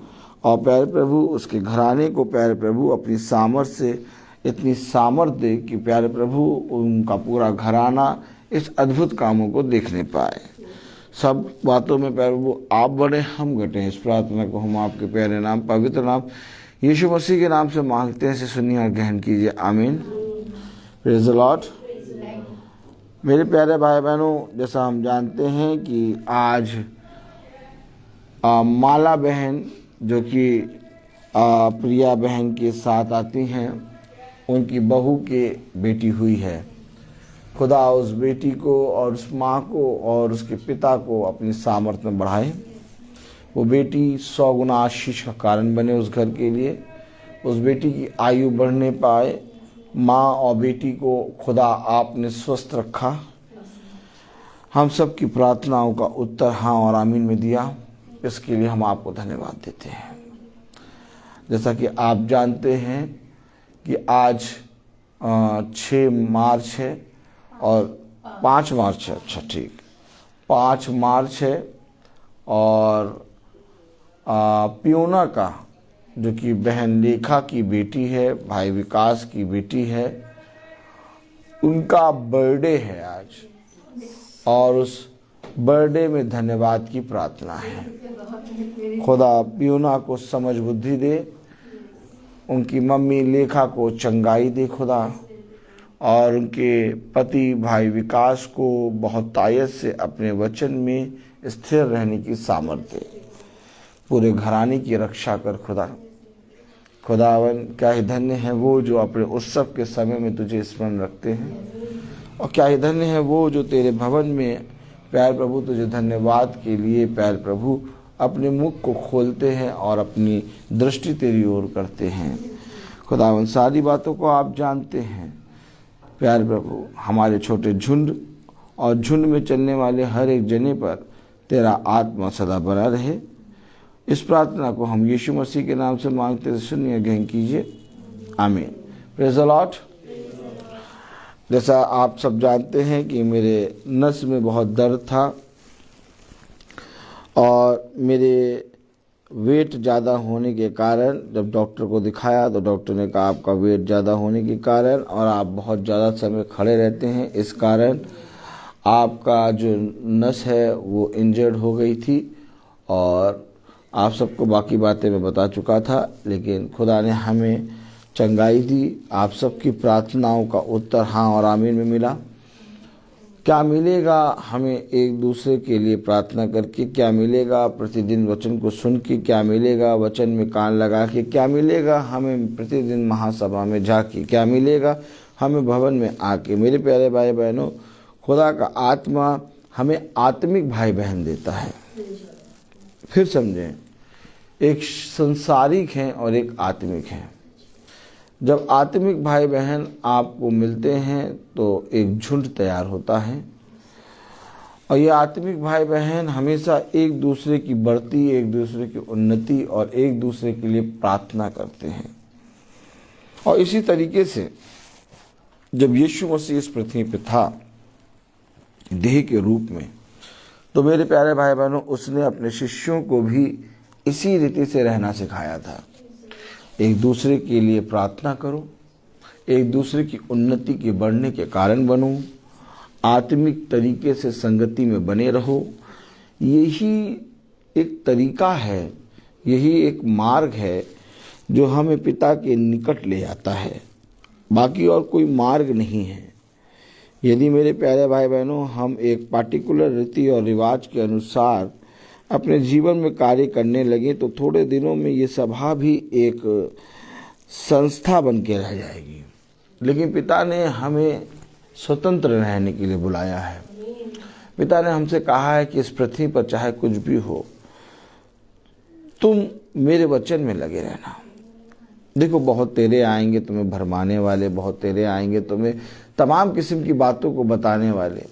और प्यारे प्रभु उसके घराने को प्यारे प्रभु अपनी सामर्थ्य से इतनी सामर्थ्य दे कि प्यारे प्रभु उनका पूरा घराना इस अद्भुत कामों को देखने पाए। सब बातों में प्यारे प्रभु आप बढ़े, हम घटे। इस प्रार्थना को हम आपके प्यारे नाम, पवित्र नाम यीशु मसीह के नाम से मांगते हैं, इसे सुनिए और ग्रहण कीजिए। आमीन। Praise the Lord. मेरे प्यारे भाई बहनों, जैसा हम जानते हैं कि आज माला बहन जो कि प्रिया बहन के साथ आती हैं, उनकी बहू के बेटी हुई है। खुदा उस बेटी को और उस माँ को और उसके पिता को अपनी सामर्थ्य में बढ़ाए। वो बेटी 100 गुना आशीष का कारण बने उस घर के लिए। उस बेटी की आयु बढ़ने पाए। माँ और बेटी को खुदा आपने स्वस्थ रखा। हम सब की प्रार्थनाओं का उत्तर हाँ और आमीन में दिया। इसके लिए हम आपको धन्यवाद देते हैं। जैसा कि आप जानते हैं कि आज 6 मार्च है और 5 मार्च है। अच्छा ठीक, 5 मार्च है और पियोना का जो कि बहन लेखा की बेटी है, भाई विकास की बेटी है, उनका बर्थडे है आज। और उस बर्थडे में धन्यवाद की प्रार्थना है। खुदा पियोना को समझ बुद्धि दे, उनकी मम्मी लेखा को चंगाई दे खुदा, और उनके पति भाई विकास को बहुत तायत से अपने वचन में स्थिर रहने की सामर्थ्य दे। पूरे घराने की रक्षा कर खुदा। खुदावन, क्या ही धन्य है वो जो अपने उत्सव के समय में तुझे स्मरण रखते हैं, और क्या ही धन्य है वो जो तेरे भवन में प्यार प्रभु तुझे धन्यवाद के लिए प्यार प्रभु अपने मुख को खोलते हैं और अपनी दृष्टि तेरी ओर करते हैं। खुदावन, सारी बातों को आप जानते हैं प्यार प्रभु। हमारे छोटे झुंड और झुंड में चलने वाले हर एक जने पर तेरा आत्मा सदा बना रहे। इस प्रार्थना को हम यीशु मसीह के नाम से मांगते हैं, सुनिए ग्रहण कीजिए। आमीन। Praise the Lord. जैसा आप सब जानते हैं कि मेरे नस में बहुत दर्द था और मेरे वेट ज़्यादा होने के कारण जब डॉक्टर को दिखाया तो डॉक्टर ने कहा आपका वेट ज़्यादा होने के कारण और आप बहुत ज़्यादा समय खड़े रहते हैं, इस कारण आपका जो नस है वो इंजर्ड हो गई थी। और आप सबको बाकी बातें मैं बता चुका था, लेकिन खुदा ने हमें चंगाई दी। आप सबकी प्रार्थनाओं का उत्तर हाँ और आमीन में मिला। क्या मिलेगा हमें एक दूसरे के लिए प्रार्थना करके, क्या मिलेगा प्रतिदिन वचन को सुन के, क्या मिलेगा वचन में कान लगा के, क्या मिलेगा हमें प्रतिदिन महासभा में जाके, क्या मिलेगा हमें भवन में आके। मेरे प्यारे भाई बहनों, खुदा का आत्मा हमें आत्मिक भाई बहन देता है। फिर समझें, एक संसारिक हैं और एक आत्मिक हैं। जब आत्मिक भाई बहन आपको मिलते हैं तो एक झुंड तैयार होता है, और ये आत्मिक भाई बहन हमेशा एक दूसरे की बढ़ती, एक दूसरे की उन्नति और एक दूसरे के लिए प्रार्थना करते हैं। और इसी तरीके से जब यीशु मसीह इस पृथ्वी पे था देह के रूप में, तो मेरे प्यारे भाई बहनों, उसने अपने शिष्यों को भी इसी रीति से रहना सिखाया था। एक दूसरे के लिए प्रार्थना करो, एक दूसरे की उन्नति के बढ़ने के कारण बनो, आत्मिक तरीके से संगति में बने रहो। यही एक तरीका है, यही एक मार्ग है जो हमें पिता के निकट ले जाता है। बाकी और कोई मार्ग नहीं है। यदि मेरे प्यारे भाई बहनों हम एक पार्टिकुलर रीति और रिवाज के अनुसार अपने जीवन में कार्य करने लगे तो थोड़े दिनों में ये सभा भी एक संस्था बन के रह जाएगी। लेकिन पिता ने हमें स्वतंत्र रहने के लिए बुलाया है। पिता ने हमसे कहा है कि इस पृथ्वी पर चाहे कुछ भी हो, तुम मेरे वचन में लगे रहना। देखो, बहुत तेरे आएंगे तुम्हें भरमाने वाले, बहुत तेरे आएंगे तुम्हें तमाम किस्म की बातों को बताने वाले,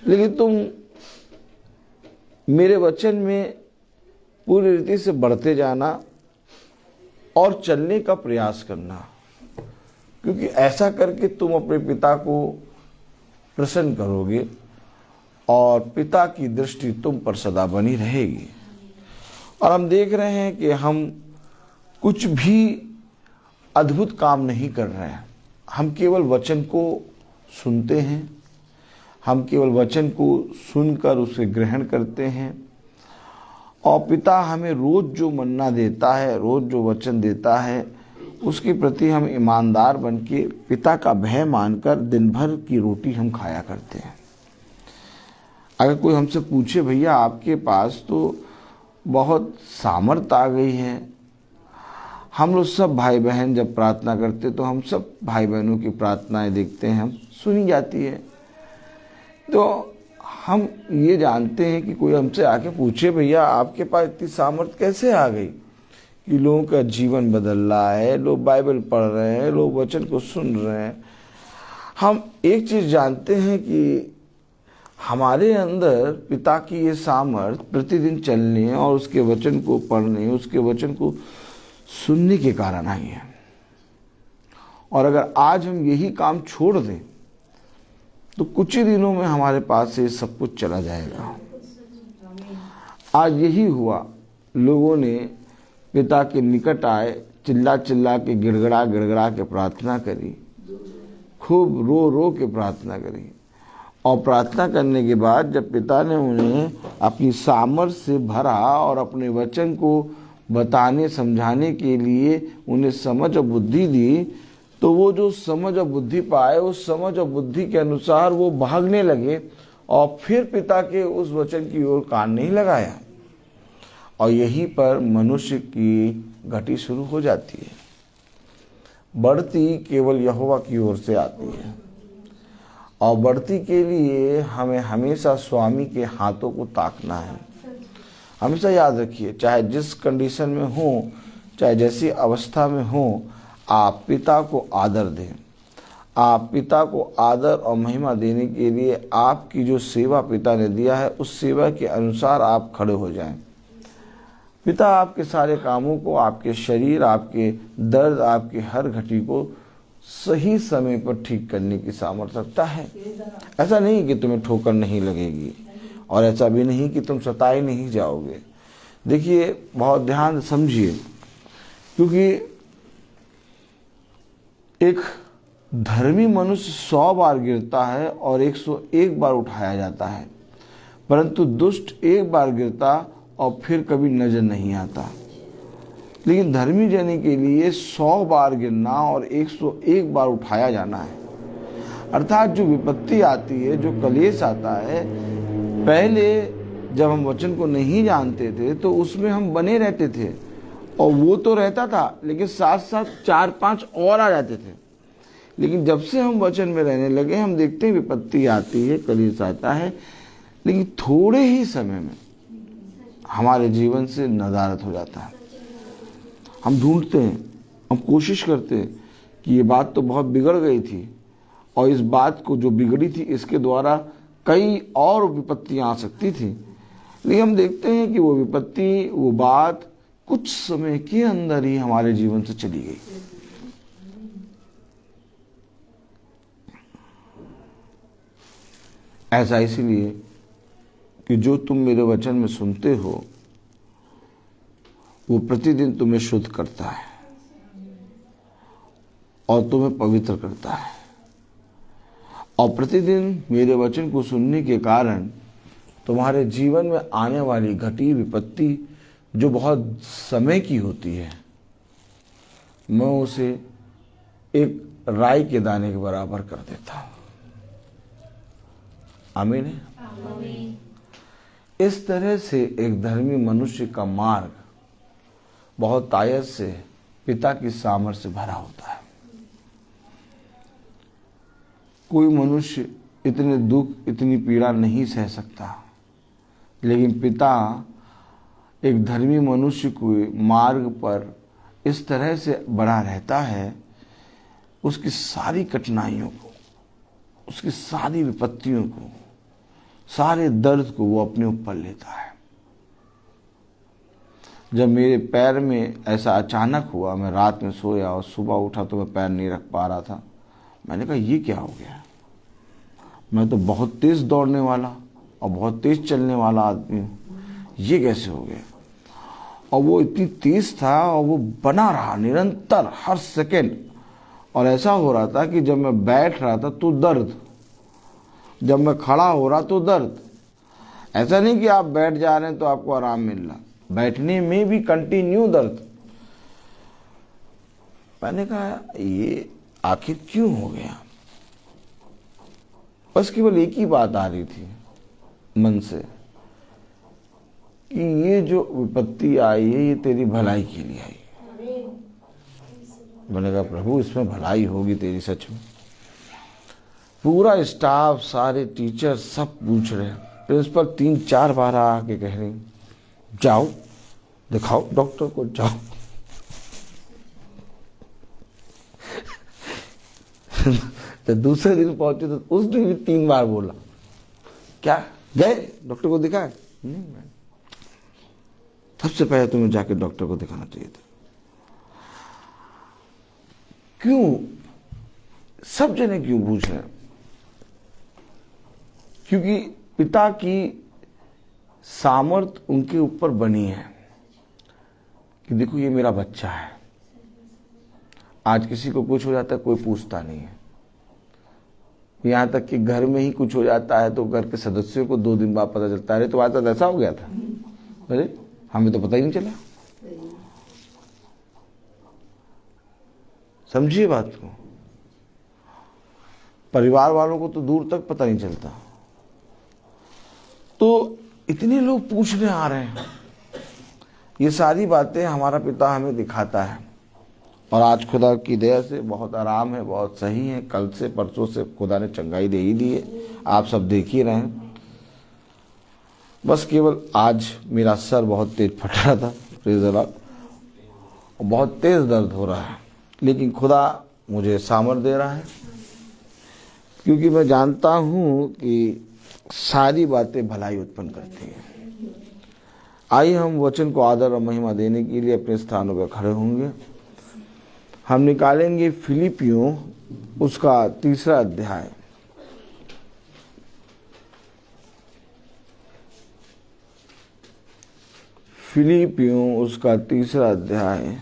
लेकिन तुम मेरे वचन में पूरी रीति से बढ़ते जाना और चलने का प्रयास करना, क्योंकि ऐसा करके तुम अपने पिता को प्रसन्न करोगे और पिता की दृष्टि तुम पर सदा बनी रहेगी। और हम देख रहे हैं कि हम कुछ भी अद्भुत काम नहीं कर रहे हैं, हम केवल वचन को सुनते हैं, हम केवल वचन को सुनकर उसे ग्रहण करते हैं, और पिता हमें रोज जो मन्ना देता है, रोज जो वचन देता है, उसके प्रति हम ईमानदार बन के पिता का भय मानकर दिन भर की रोटी हम खाया करते हैं। अगर कोई हमसे पूछे भैया आपके पास तो बहुत सामर्थ आ गई है, हम लोग सब भाई बहन जब प्रार्थना करते तो हम सब भाई बहनों की प्रार्थनाएं देखते हैं, हम सुनी जाती है, तो हम ये जानते हैं कि कोई हमसे आके पूछे भैया आपके पास इतनी सामर्थ कैसे आ गई कि लोगों का जीवन बदल रहा है, लोग बाइबल पढ़ रहे हैं, लोग वचन को सुन रहे हैं। हम एक चीज़ जानते हैं कि हमारे अंदर पिता की ये सामर्थ प्रतिदिन चलने और उसके वचन को पढ़ने, उसके वचन को सुनने के कारण आई है। और अगर आज हम यही काम छोड़ दें तो कुछ ही दिनों में हमारे पास से सब कुछ चला जाएगा। आज यही हुआ, लोगों ने पिता के निकट आए, चिल्ला चिल्ला के गिड़गड़ा गिड़गड़ा के प्रार्थना करी, खूब रो रो के प्रार्थना करी, और प्रार्थना करने के बाद जब पिता ने उन्हें अपनी सामर्थ से भरा और अपने वचन को बताने समझाने के लिए उन्हें समझ और बुद्धि दी, तो वो जो समझ और बुद्धि पाए, उस समझ और बुद्धि के अनुसार वो भागने लगे और फिर पिता के उस वचन की ओर कान नहीं लगाया। और यहीं पर मनुष्य की घटी शुरू हो जाती है। बढ़ती केवल यहोवा की ओर से आती है, और बढ़ती के लिए हमें हमेशा स्वामी के हाथों को ताकना है। हमेशा याद रखिए, चाहे जिस कंडीशन में हो, चाहे जैसी अवस्था में हो, आप पिता को आदर दें। आप पिता को आदर और महिमा देने के लिए आपकी जो सेवा पिता ने दिया है, उस सेवा के अनुसार आप खड़े हो जाएं। पिता आपके सारे कामों को, आपके शरीर, आपके दर्द, आपके हर घटी को सही समय पर ठीक करने की सामर्थ्य रखता है। ऐसा नहीं कि तुम्हें ठोकर नहीं लगेगी, और ऐसा भी नहीं कि तुम सताए नहीं जाओगे। देखिए, बहुत ध्यान समझिए, क्योंकि एक धर्मी मनुष्य 100 बार गिरता है और 101 बार उठाया जाता है, परंतु दुष्ट एक बार गिरता और फिर कभी नजर नहीं आता। लेकिन धर्मी जन के लिए 100 बार गिरना और 101 बार उठाया जाना है। अर्थात जो विपत्ति आती है, जो कलेश आता है, पहले जब हम वचन को नहीं जानते थे तो उसमें हम बने रहते थे, और वो तो रहता था, लेकिन साथ साथ 4-5 और आ जाते थे। लेकिन जब से हम वचन में रहने लगे, हम देखते हैं विपत्ति आती है, कलेश आता है, लेकिन थोड़े ही समय में हमारे जीवन से नदारत हो जाता है। हम ढूंढते हैं, हम कोशिश करते हैं कि ये बात तो बहुत बिगड़ गई थी, और इस बात को जो बिगड़ी थी इसके द्वारा कई और विपत्तियां आ सकती थी। लेकिन हम देखते हैं कि वो विपत्ति, वो बात कुछ समय के अंदर ही हमारे जीवन से चली गई। ऐसा इसलिए कि जो तुम मेरे वचन में सुनते हो वो प्रतिदिन तुम्हें शुद्ध करता है और तुम्हें पवित्र करता है। और प्रतिदिन मेरे वचन को सुनने के कारण तुम्हारे जीवन में आने वाली घटी विपत्ति जो बहुत समय की होती है, मैं उसे एक राई के दाने के बराबर कर देता हूं। आमीन है। आमीन। इस तरह से एक धर्मी मनुष्य का मार्ग बहुत आयत से पिता की सामर्थ्य से भरा होता है। कोई मनुष्य इतने दुख, इतनी पीड़ा नहीं सह सकता, लेकिन पिता एक धर्मी मनुष्य को मार्ग पर इस तरह से बना रहता है, उसकी सारी कठिनाइयों को, उसकी सारी विपत्तियों को, सारे दर्द को वो अपने ऊपर लेता है। जब मेरे पैर में ऐसा अचानक हुआ, मैं रात में सोया और सुबह उठा तो मैं पैर नहीं रख पा रहा था। मैंने कहा ये क्या हो गया, मैं तो बहुत तेज दौड़ने वाला और बहुत तेज चलने वाला आदमी हूँ, ये कैसे हो गया। और वो इतनी तेज था और वो बना रहा निरंतर हर सेकंड। और ऐसा हो रहा था कि जब मैं बैठ रहा था तो दर्द, जब मैं खड़ा हो रहा तो दर्द। ऐसा नहीं कि आप बैठ जा रहे हैं तो आपको आराम मिल रहा, बैठने में भी कंटिन्यू दर्द। मैंने कहा ये आखिर क्यों हो गया? बस केवल एक ही बात आ रही थी मन से कि ये जो विपत्ति आई है ये तेरी भलाई के लिए आई। मैंने कहा प्रभु इसमें भलाई होगी तेरी सच में। पूरा स्टाफ, सारे टीचर सब पूछ रहे हैं। प्रिंसिपल 3-4 बार आके कह रही जाओ दिखाओ डॉक्टर को जाओ। तो दूसरे दिन पहुंचे तो उसने भी 3 बार बोला क्या गए डॉक्टर को दिखाए? नहीं, सबसे पहले तुम्हें जाके डॉक्टर को दिखाना चाहिए था। क्यों सब जने क्यों पूछ रहे हैं? क्योंकि पिता की सामर्थ उनके ऊपर बनी है कि देखो ये मेरा बच्चा है। आज किसी को कुछ हो जाता है कोई पूछता नहीं है, यहां तक कि घर में ही कुछ हो जाता है तो घर के सदस्यों को 2 दिन बाद पता चलता है तुम्हारे साथ ऐसा हो गया था, अरे हमें तो पता ही नहीं चला। समझिए बात को, परिवार वालों को तो दूर तक पता नहीं चलता। तो इतने लोग पूछने आ रहे हैं, ये सारी बातें हमारा पिता हमें दिखाता है। और आज खुदा की दया से बहुत आराम है, बहुत सही है। कल से परसों से खुदा ने चंगाई दे ही दी है, आप सब देख ही रहे हैं। बस केवल आज मेरा सर बहुत तेज फट रहा था, प्रेज़ द लॉर्ड, और बहुत तेज दर्द हो रहा है, लेकिन खुदा मुझे सामर्थ दे रहा है क्योंकि मैं जानता हूं कि सारी बातें भलाई उत्पन्न करती हैं। आइए हम वचन को आदर और महिमा देने के लिए अपने स्थानों पर खड़े होंगे। हम निकालेंगे फिलिपियों उसका 3रा अध्याय। फिलिपियों उसका 3रा अध्याय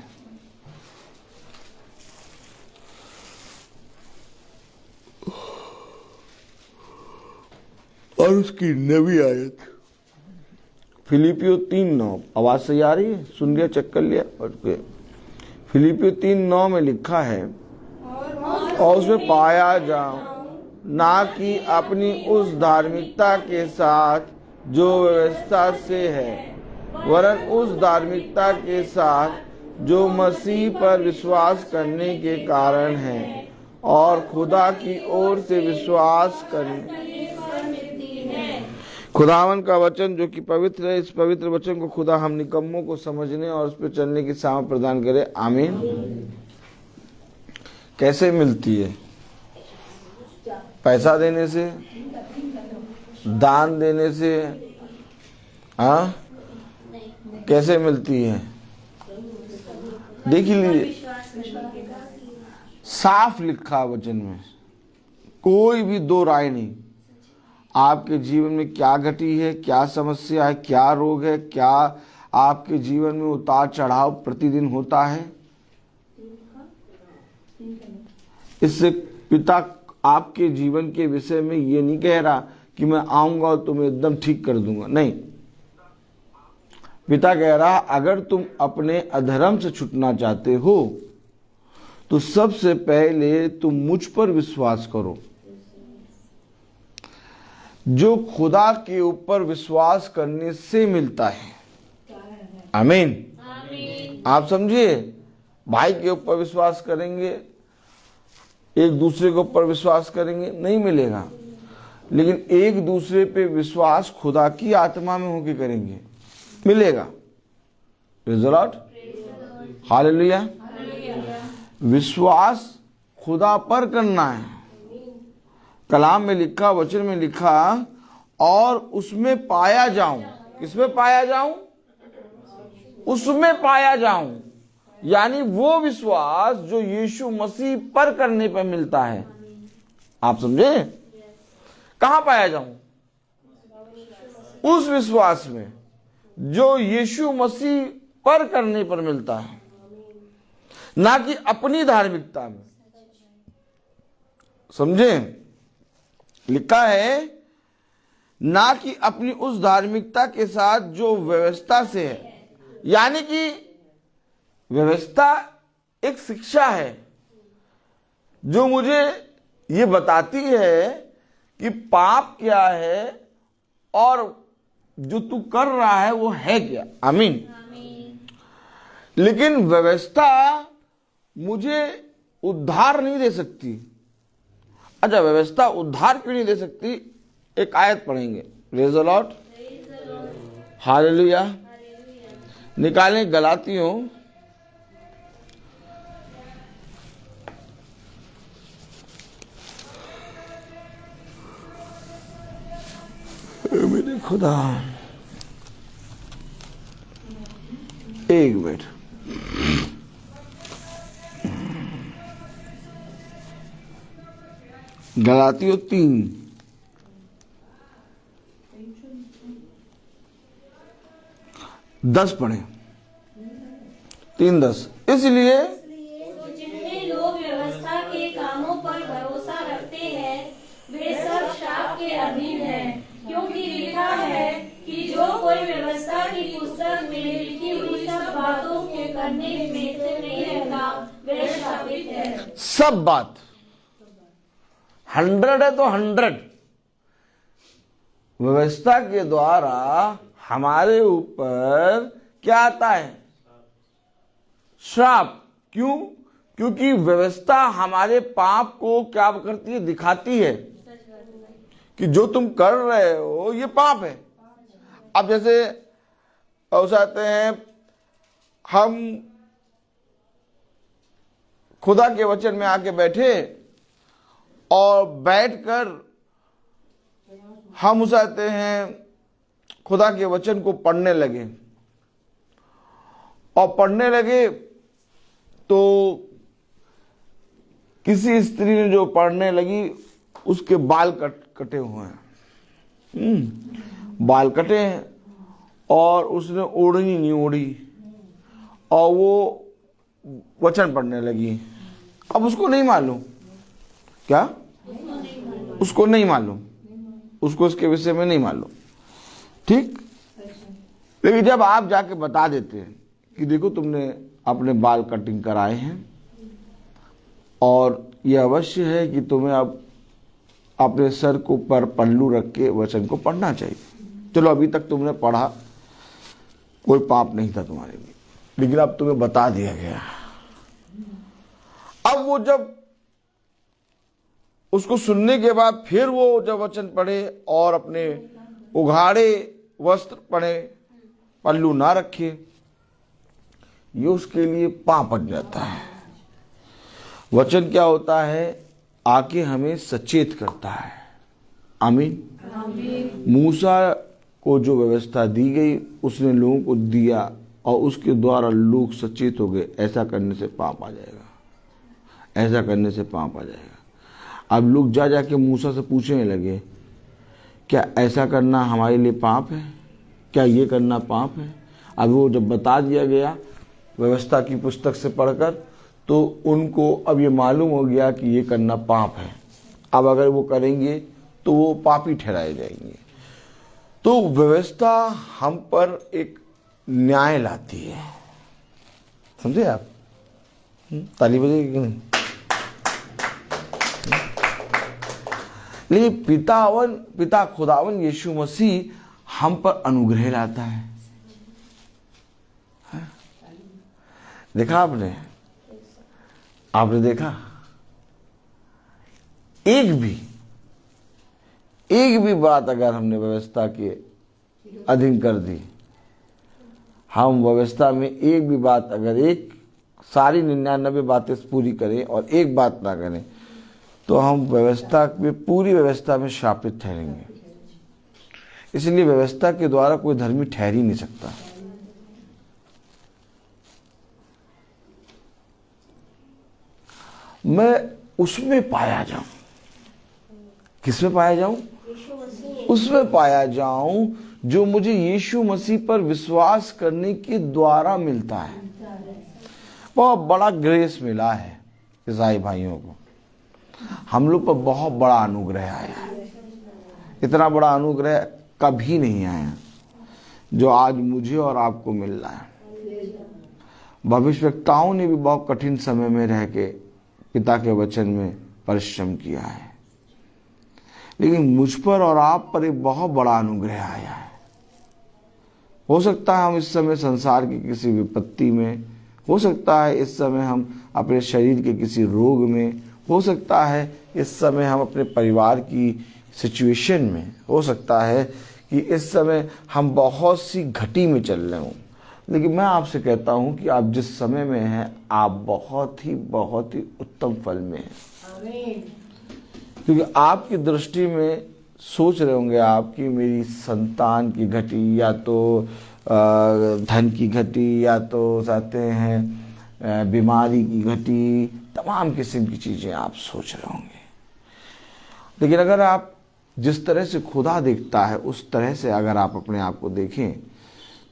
और उसकी 9वीं आयत। फिलिपियो 3:9। आवाज सही आ रही है? सुन लिया, चेक कर लिया? फिलिपियो 3:9 में लिखा है और उसमें पाया जाऊं ना कि अपनी उस धार्मिकता के साथ जो व्यवस्था से है, वरन उस धार्मिकता के साथ जो मसीह पर विश्वास करने के कारण है और खुदा की ओर से विश्वास करने। खुदावन का वचन जो कि पवित्र है, इस पवित्र वचन को खुदा हम निकम्मों को समझने और उस पर चलने की सामर्थ प्रदान करे। आमीन। कैसे मिलती है? पैसा देने से, दान देने से? हाँ, कैसे मिलती है? देख लीजिए, साफ लिखा वचन में, कोई भी 2 राय नहीं। आपके जीवन में क्या घटी है, क्या समस्या है, क्या रोग है, क्या आपके जीवन में उतार चढ़ाव प्रतिदिन होता है, इससे पिता आपके जीवन के विषय में ये नहीं कह रहा कि मैं आऊंगा और तुम्हें एकदम ठीक कर दूंगा। नहीं, पिता कह रहा अगर तुम अपने अधर्म से छूटना चाहते हो तो सबसे पहले तुम मुझ पर विश्वास करो। जो खुदा के ऊपर विश्वास करने से मिलता है। आमीन। आप समझिए, भाई के ऊपर विश्वास करेंगे, एक दूसरे के ऊपर विश्वास करेंगे, नहीं मिलेगा। लेकिन एक दूसरे पे विश्वास खुदा की आत्मा में होकर करेंगे, मिलेगा। Praise the lord, hallelujah. विश्वास खुदा पर करना है। कलाम में लिखा, वचन में लिखा, और उसमें पाया जाऊं। किसमें पाया जाऊं? उसमें पाया जाऊं, यानी वो विश्वास जो यीशु मसीह पर करने पर मिलता है। आप समझे? कहां पाया जाऊं? उस विश्वास में जो यीशु मसीह पर करने पर मिलता है, ना कि अपनी धार्मिकता में। समझे? लिखा है ना कि अपनी उस धार्मिकता के साथ जो व्यवस्था से है। यानी कि व्यवस्था एक शिक्षा है जो मुझे ये बताती है कि पाप क्या है और जो तू कर रहा है वो है क्या। आमीन। लेकिन व्यवस्था मुझे उद्धार नहीं दे सकती। अच्छा, व्यवस्था उद्धार क्यों नहीं दे सकती? एक आयत पढ़ेंगे। Praise the lord, hallelujah. निकालें गलातियों मेरे खुदा, एक मिनट। गलातियों 3:10 पढ़े। 3:10। इसलिए तो जितने लोग व्यवस्था के कामों पर भरोसा रखते हैं वे सब शाप के अधीन हैं, क्योंकि लिखा है कि जो कोई व्यवस्था की पुस्तक में लिखी हुई सब बातों के करने में से नहीं रहता वह शापित है। सब बात 100 है तो 100 व्यवस्था के द्वारा हमारे ऊपर क्या आता है? श्राप। क्यों? क्योंकि व्यवस्था हमारे पाप को क्या करती है? दिखाती है कि जो तुम कर रहे हो ये पाप है। अब जैसे आते हैं हम खुदा के वचन में आके बैठे और बैठकर हम आते हैं खुदा के वचन को पढ़ने लगे और पढ़ने लगे तो किसी स्त्री ने जो पढ़ने लगी उसके बाल कटे हुए हैं, बाल कटे हैं और उसने ओढ़नी नहीं ओढ़ी और वो वचन पढ़ने लगी। अब उसको नहीं मालूम, क्या उसको नहीं मालूम, उसको इसके विषय में नहीं मालूम, ठीक। लेकिन जब आप जाके बता देते हैं कि देखो तुमने अपने बाल कटिंग कराए हैं और यह अवश्य है कि तुम्हें अब अपने सर को पर पल्लू रख के वचन को पढ़ना चाहिए। चलो अभी तक तुमने पढ़ा, कोई पाप नहीं था तुम्हारे लिए, लेकिन अब तुम्हें बता दिया गया। अब वो जब उसको सुनने के बाद फिर वो जब वचन पढ़े और अपने उघाड़े वस्त्र पढ़े, पल्लू ना रखे, ये उसके लिए पाप बन जाता है। वचन क्या होता है? आके हमें सचेत करता है। आमीन। मूसा को जो व्यवस्था दी गई उसने लोगों को दिया और उसके द्वारा लोग सचेत हो गए, ऐसा करने से पाप आ जाएगा, ऐसा करने से पाप आ जाएगा। अब लोग जा जाके मूसा से पूछने लगे क्या ऐसा करना हमारे लिए पाप है, क्या ये करना पाप है? अब वो जब बता दिया गया व्यवस्था की पुस्तक से पढ़कर तो उनको अब ये मालूम हो गया कि ये करना पाप है। अब अगर वो करेंगे तो वो पापी ठहराए जाएंगे। तो व्यवस्था हम पर एक न्याय लाती है, समझे आप? ताली बजेगी कि नहीं? लेकिन पिता खुदावन यीशु मसीह हम पर अनुग्रह लाता है। देखा आपने देखा एक भी बात अगर हमने व्यवस्था के अधीन कर दी, हम व्यवस्था में एक भी बात अगर एक सारी 99 बातें पूरी करें और एक बात ना करें तो हम व्यवस्था में पूरी व्यवस्था में शापित ठहरेंगे। इसलिए व्यवस्था के द्वारा कोई धर्मी ठहर ही नहीं सकता। मैं उसमें पाया जाऊं, किसमें पाया जाऊं? उसमें पाया जाऊं जो मुझे यीशु मसीह पर विश्वास करने के द्वारा मिलता है। बहुत बड़ा ग्रेस मिला है ईसाई भाइयों को, हम लोग पर बहुत बड़ा अनुग्रह आया है। इतना बड़ा अनुग्रह कभी नहीं आया जो आज मुझे और आपको मिल रहा है। भविष्यवक्ताओं ने भी बहुत कठिन समय में रह के पिता के वचन में परिश्रम किया है, लेकिन मुझ पर और आप पर एक बहुत बड़ा अनुग्रह आया है। हो सकता है हम इस समय संसार की किसी विपत्ति में, हो सकता है इस समय हम अपने शरीर के किसी रोग में, हो सकता है इस समय हम अपने परिवार की सिचुएशन में, हो सकता है कि इस समय हम बहुत सी घटी में चल रहे हों, लेकिन मैं आपसे कहता हूं कि आप जिस समय में हैं आप बहुत ही उत्तम फल में हैं। क्योंकि आपकी दृष्टि में सोच रहे होंगे आप कि मेरी संतान की घटी, या तो धन की घटी, या तो चाहते हैं बीमारी की घटी, तमाम किस्म की चीज़ें आप सोच रहे होंगे। लेकिन अगर आप जिस तरह से खुदा देखता है उस तरह से अगर आप अपने आप को देखें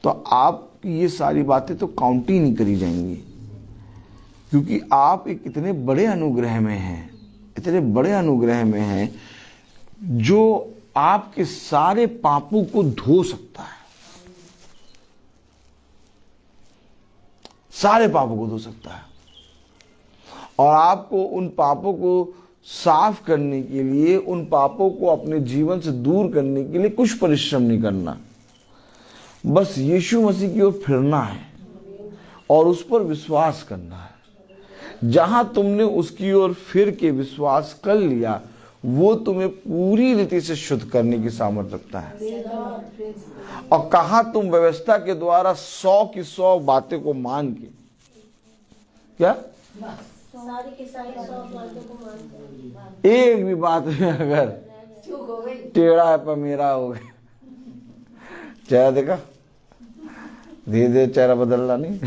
तो आप ये सारी बातें तो काउंट ही नहीं करी जाएंगी, क्योंकि आप एक इतने बड़े अनुग्रह में हैं, इतने बड़े अनुग्रह में हैं जो आपके सारे पापों को धो सकता है, सारे पापों को धो सकता है। और आपको उन पापों को साफ करने के लिए, उन पापों को अपने जीवन से दूर करने के लिए कुछ परिश्रम नहीं करना, बस यीशु मसीह की ओर फिरना है और उस पर विश्वास करना है। जहां तुमने उसकी ओर फिर के विश्वास कर लिया वो तुम्हें पूरी रीति से शुद्ध करने की सामर्थ्य रखता है। और कहां तुम व्यवस्था के द्वारा 100 की 100 बातें को मान के, क्या सारी की सारी 100 बातों को मानते हैं, एक भी बात में अगर टेढ़ा है पर मेरा हो गया, चेहरा देखा, धीरे धीरे चेहरा बदलना नहीं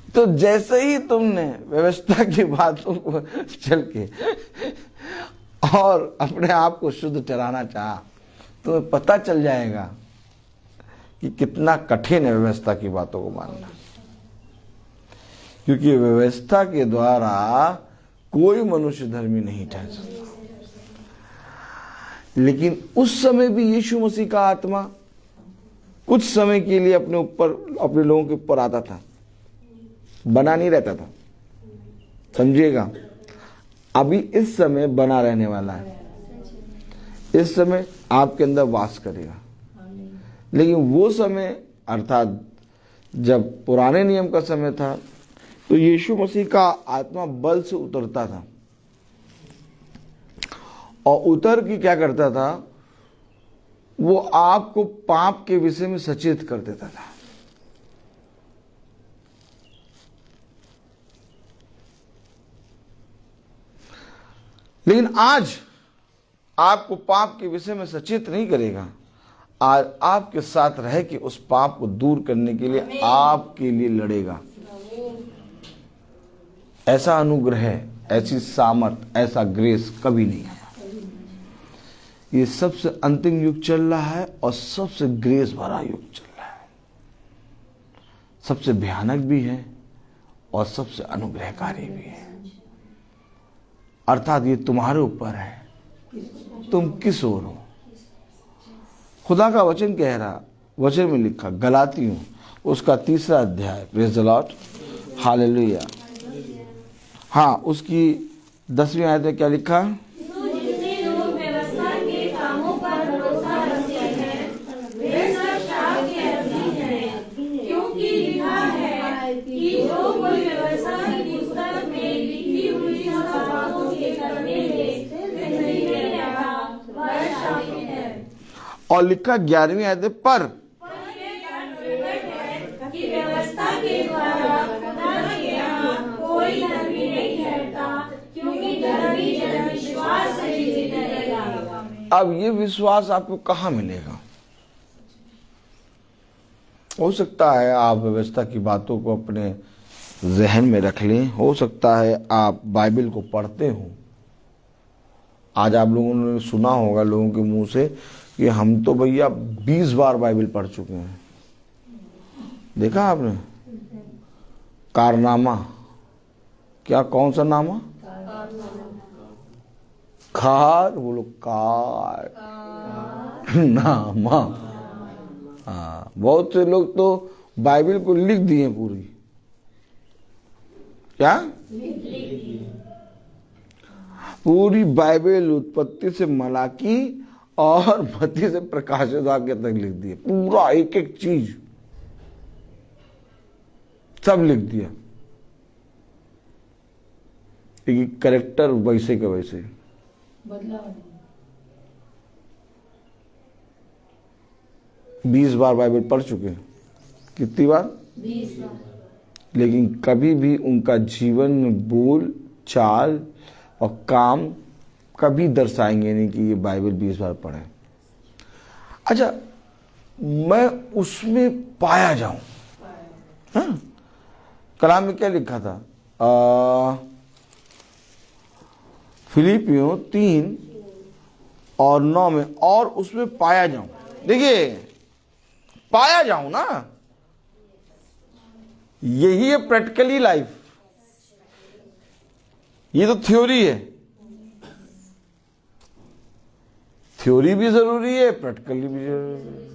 तो जैसे ही तुमने व्यवस्था की बातों को चल के और अपने आप को शुद्ध ठहराना चाहा, तुम्हें पता चल जाएगा कि कितना कठिन है व्यवस्था की बातों को मानना। क्योंकि व्यवस्था के द्वारा कोई मनुष्य धर्मी नहीं ठहर सकता। लेकिन उस समय भी यीशु मसीह का आत्मा कुछ समय के लिए अपने ऊपर, अपने लोगों के ऊपर आता था, बना नहीं रहता था। समझिएगा, अभी इस समय बना रहने वाला है, इस समय आपके अंदर वास करेगा। लेकिन वो समय, अर्थात जब पुराने नियम का समय था, तो यीशु मसीह का आत्मा बल से उतरता था और उतर के क्या करता था, वो आपको पाप के विषय में सचेत कर देता था। लेकिन आज आपको पाप के विषय में सचेत नहीं करेगा, आज आपके साथ रह के उस पाप को दूर करने के लिए आपके लिए लड़ेगा। ऐसा अनुग्रह, ऐसी सामर्थ, ऐसा ग्रेस कभी नहीं आया। ये सबसे अंतिम युग चल रहा है और सबसे ग्रेस भरा युग चल रहा है, सबसे भयानक भी है और सबसे अनुग्रहकारी भी है। अर्थात ये तुम्हारे ऊपर है, तुम किस ओर हो। खुदा का वचन कह रहा, वचन में लिखा गलातियों उसका 3 अध्याय, प्रेज द लॉर्ड, हालेलुया। हाँ, उसकी 10वीं आयत में क्या लिखा, और लिखा 11वीं आयत पर कि व्यवस्था के द्वारा खुदा के यहाँ कोई धर्मी नहीं ठहरता, क्योंकि धर्मी जन विश्वास से जीवित रहेगा। अब ये विश्वास आपको कहाँ मिलेगा? हो सकता है आप व्यवस्था की बातों को अपने जहन में रख लें, हो सकता है आप बाइबल को पढ़ते हो। आज आप लोगों ने सुना होगा लोगों के मुंह से कि हम तो भैया 20 बार बाइबल पढ़ चुके हैं। देखा आपने कारनामा, क्या कौन सा नामा, कार, बोलो कार, ना माँ। हाँ, बहुत से लोग तो बाइबल को लिख दिए पूरी। क्या? पूरी बाइबल उत्पत्ति से मलाकी और मत्ती से प्रकाशित वाक्य तक लिख दिए, पूरा एक एक चीज सब लिख दिया। एक करेक्टर वैसे का वैसे बदला 20 बार बाइबल पढ़ चुके हैं। कितनी बार? 20 बार। लेकिन कभी भी उनका जीवन में बोल चाल और काम कभी दर्शाएंगे नहीं कि ये बाइबल 20 बार पढ़े। अच्छा, मैं उसमें पाया जाऊं। हाँ? कलाम में क्या लिखा था? फिलिपियों 3 और 9 में, और उसमें पाया जाऊं। देखिए, पाया जाऊं ना, यही है प्रैक्टिकली लाइफ। ये तो थ्योरी है, थ्योरी भी जरूरी है, प्रैक्टिकली भी जरूरी है।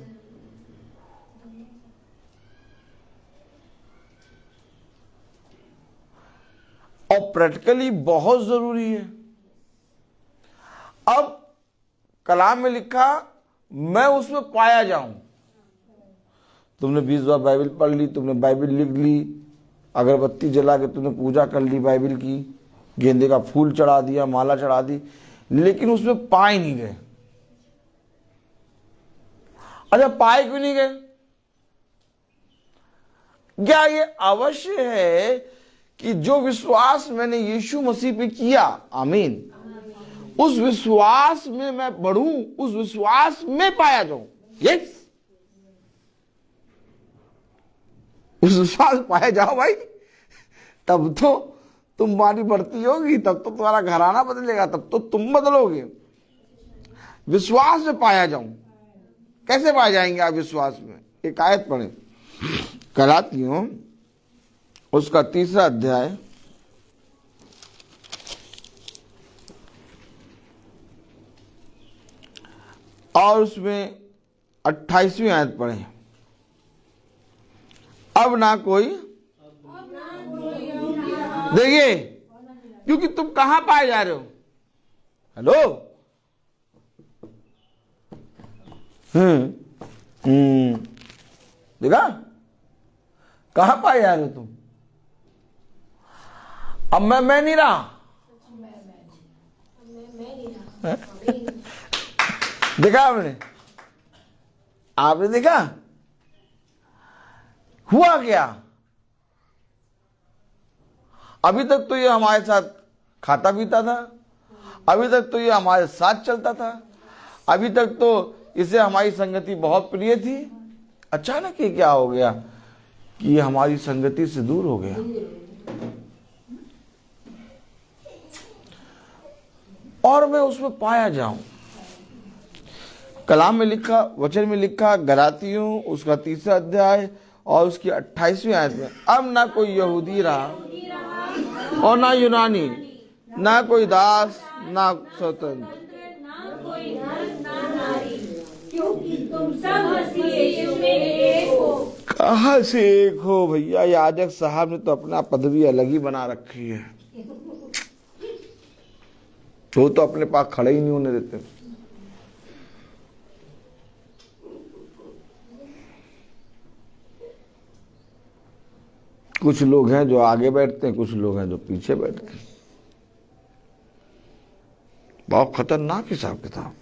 और प्रैक्टिकली बहुत जरूरी है। अब कलाम में लिखा, मैं उसमें पाया जाऊं। तुमने 20 बार बाइबल पढ़ ली, तुमने बाइबल लिख ली, अगरबत्ती जला के तुमने पूजा कर ली बाइबल की, गेंदे का फूल चढ़ा दिया, माला चढ़ा दी, लेकिन उसमें पाए नहीं गए। अच्छा, पाए क्यों नहीं गए? क्या ये अवश्य है कि जो विश्वास मैंने यीशु मसीह पे किया, आमीन, उस विश्वास में मैं बढ़ूं, उस विश्वास में पाया जाऊं? यस, उस विश्वास पाया जाओ भाई, तब तो तुम्हारी बढ़ती होगी, तब तो तुम्हारा घराना बदलेगा, तब तो तुम बदलोगे। विश्वास में पाया जाऊं। कैसे पाए जाएंगे आप विश्वास में? एक आयत पढ़े, गलातियों उसका 3 अध्याय और उसमें 28वीं आयत पढ़े। अब ना कोई, देखिए, क्योंकि तुम कहां पाए जा रहे हो? हेलो, देखा, कहां पाए जा रहे हो तुम? अब मैं नहीं रहा। देखा आपने? आपने देखा हुआ क्या? अभी तक तो ये हमारे साथ खाता पीता था, अभी तक तो ये हमारे साथ चलता था, अभी तक तो इसे हमारी संगति बहुत प्रिय थी। अचानक ये क्या हो गया कि ये हमारी संगति से दूर हो गया? और मैं उसमें पाया जाऊं। कलाम में लिखा, वचन में लिखा, गलातियों उसका 3 अध्याय और उसकी 28वीं आयत में, अब ना कोई यहूदी रहा और ना यूनानी, ना कोई दास ना स्वतंत्र, क्योंकि तुम सब मसीह यीशु में एक हो। कहां से एक हो भैया? याजक साहब ने तो अपना पदवी अलग ही बना रखी है, वो तो अपने पास खड़े ही नहीं होने देते। कुछ लोग हैं जो आगे बैठते हैं, कुछ लोग हैं जो पीछे बैठते हैं। बहुत खतरनाक हिसाब किताब।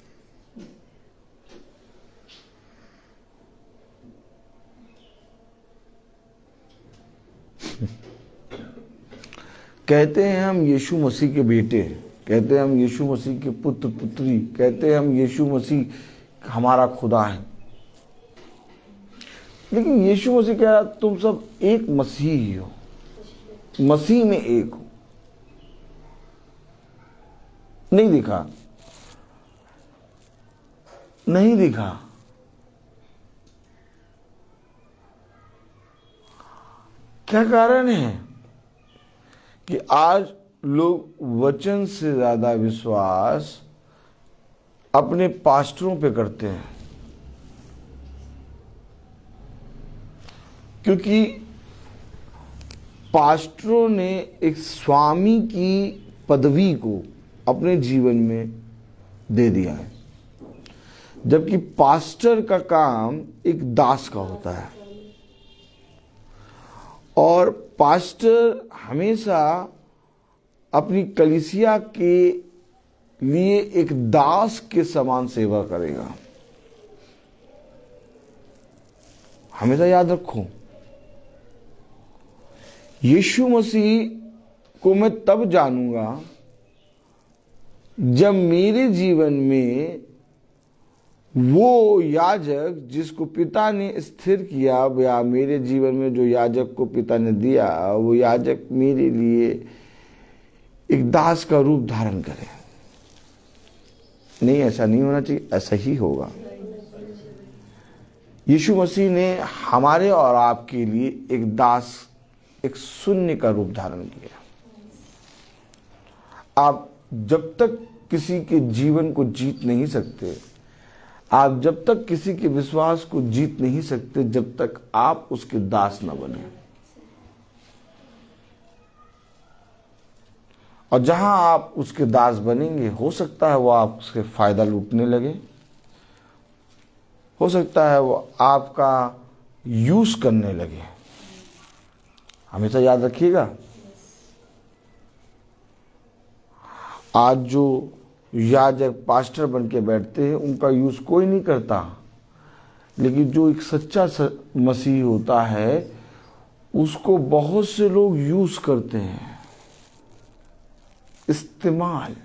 कहते हैं हम यीशु मसीह के बेटे, कहते हैं हम यीशु मसीह के पुत्र पुत्री, कहते हैं हम यीशु मसीह हमारा खुदा है, लेकिन यीशु मसीह कह रहा तुम सब एक मसीह ही हो, मसीह में एक हो। नहीं दिखा, नहीं दिखा। क्या कारण है कि आज लोग वचन से ज्यादा विश्वास अपने पास्टरों पे करते हैं, क्योंकि पास्टरों ने एक स्वामी की पदवी को अपने जीवन में दे दिया है, जबकि पास्टर का काम एक दास का होता है। और पास्टर हमेशा अपनी कलीसिया के लिए एक दास के समान सेवा करेगा। हमेशा याद रखो, यीशु मसीह को मैं तब जानूंगा जब मेरे जीवन में वो याजक जिसको पिता ने स्थिर किया, या मेरे जीवन में जो याजक को पिता ने दिया, वो याजक मेरे लिए एक दास का रूप धारण करे। नहीं, ऐसा नहीं होना चाहिए, ऐसा ही होगा। यीशु मसीह ने हमारे और आपके लिए एक दास, एक शून्य का रूप धारण किया। आप जब तक किसी के जीवन को जीत नहीं सकते, आप जब तक किसी के विश्वास को जीत नहीं सकते, जब तक आप उसके दास न बने। और जहां आप उसके दास बनेंगे, हो सकता है वो आप उसके फायदा लूटने लगे, हो सकता है वो आपका यूज करने लगे। हमेशा याद रखिएगा, आज जो याजक पास्टर बन के बैठते हैं उनका यूज कोई नहीं करता, लेकिन जो एक सच्चा मसीह होता है उसको बहुत से लोग यूज करते हैं, इस्तेमाल।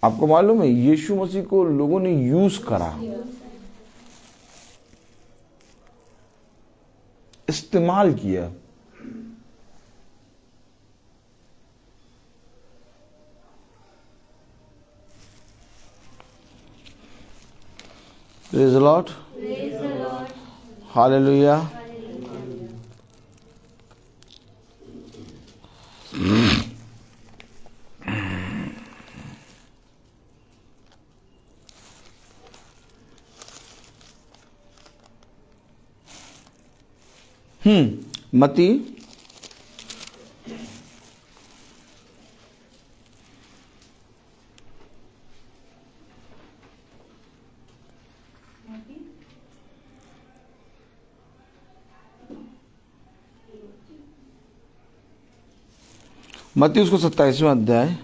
आपको मालूम है, यीशु मसीह को लोगों ने यूज करा, इस्तेमाल किया। Praise the Lord. Praise the Lord. Hallelujah. मती मत्ती उसको 27वां अध्याय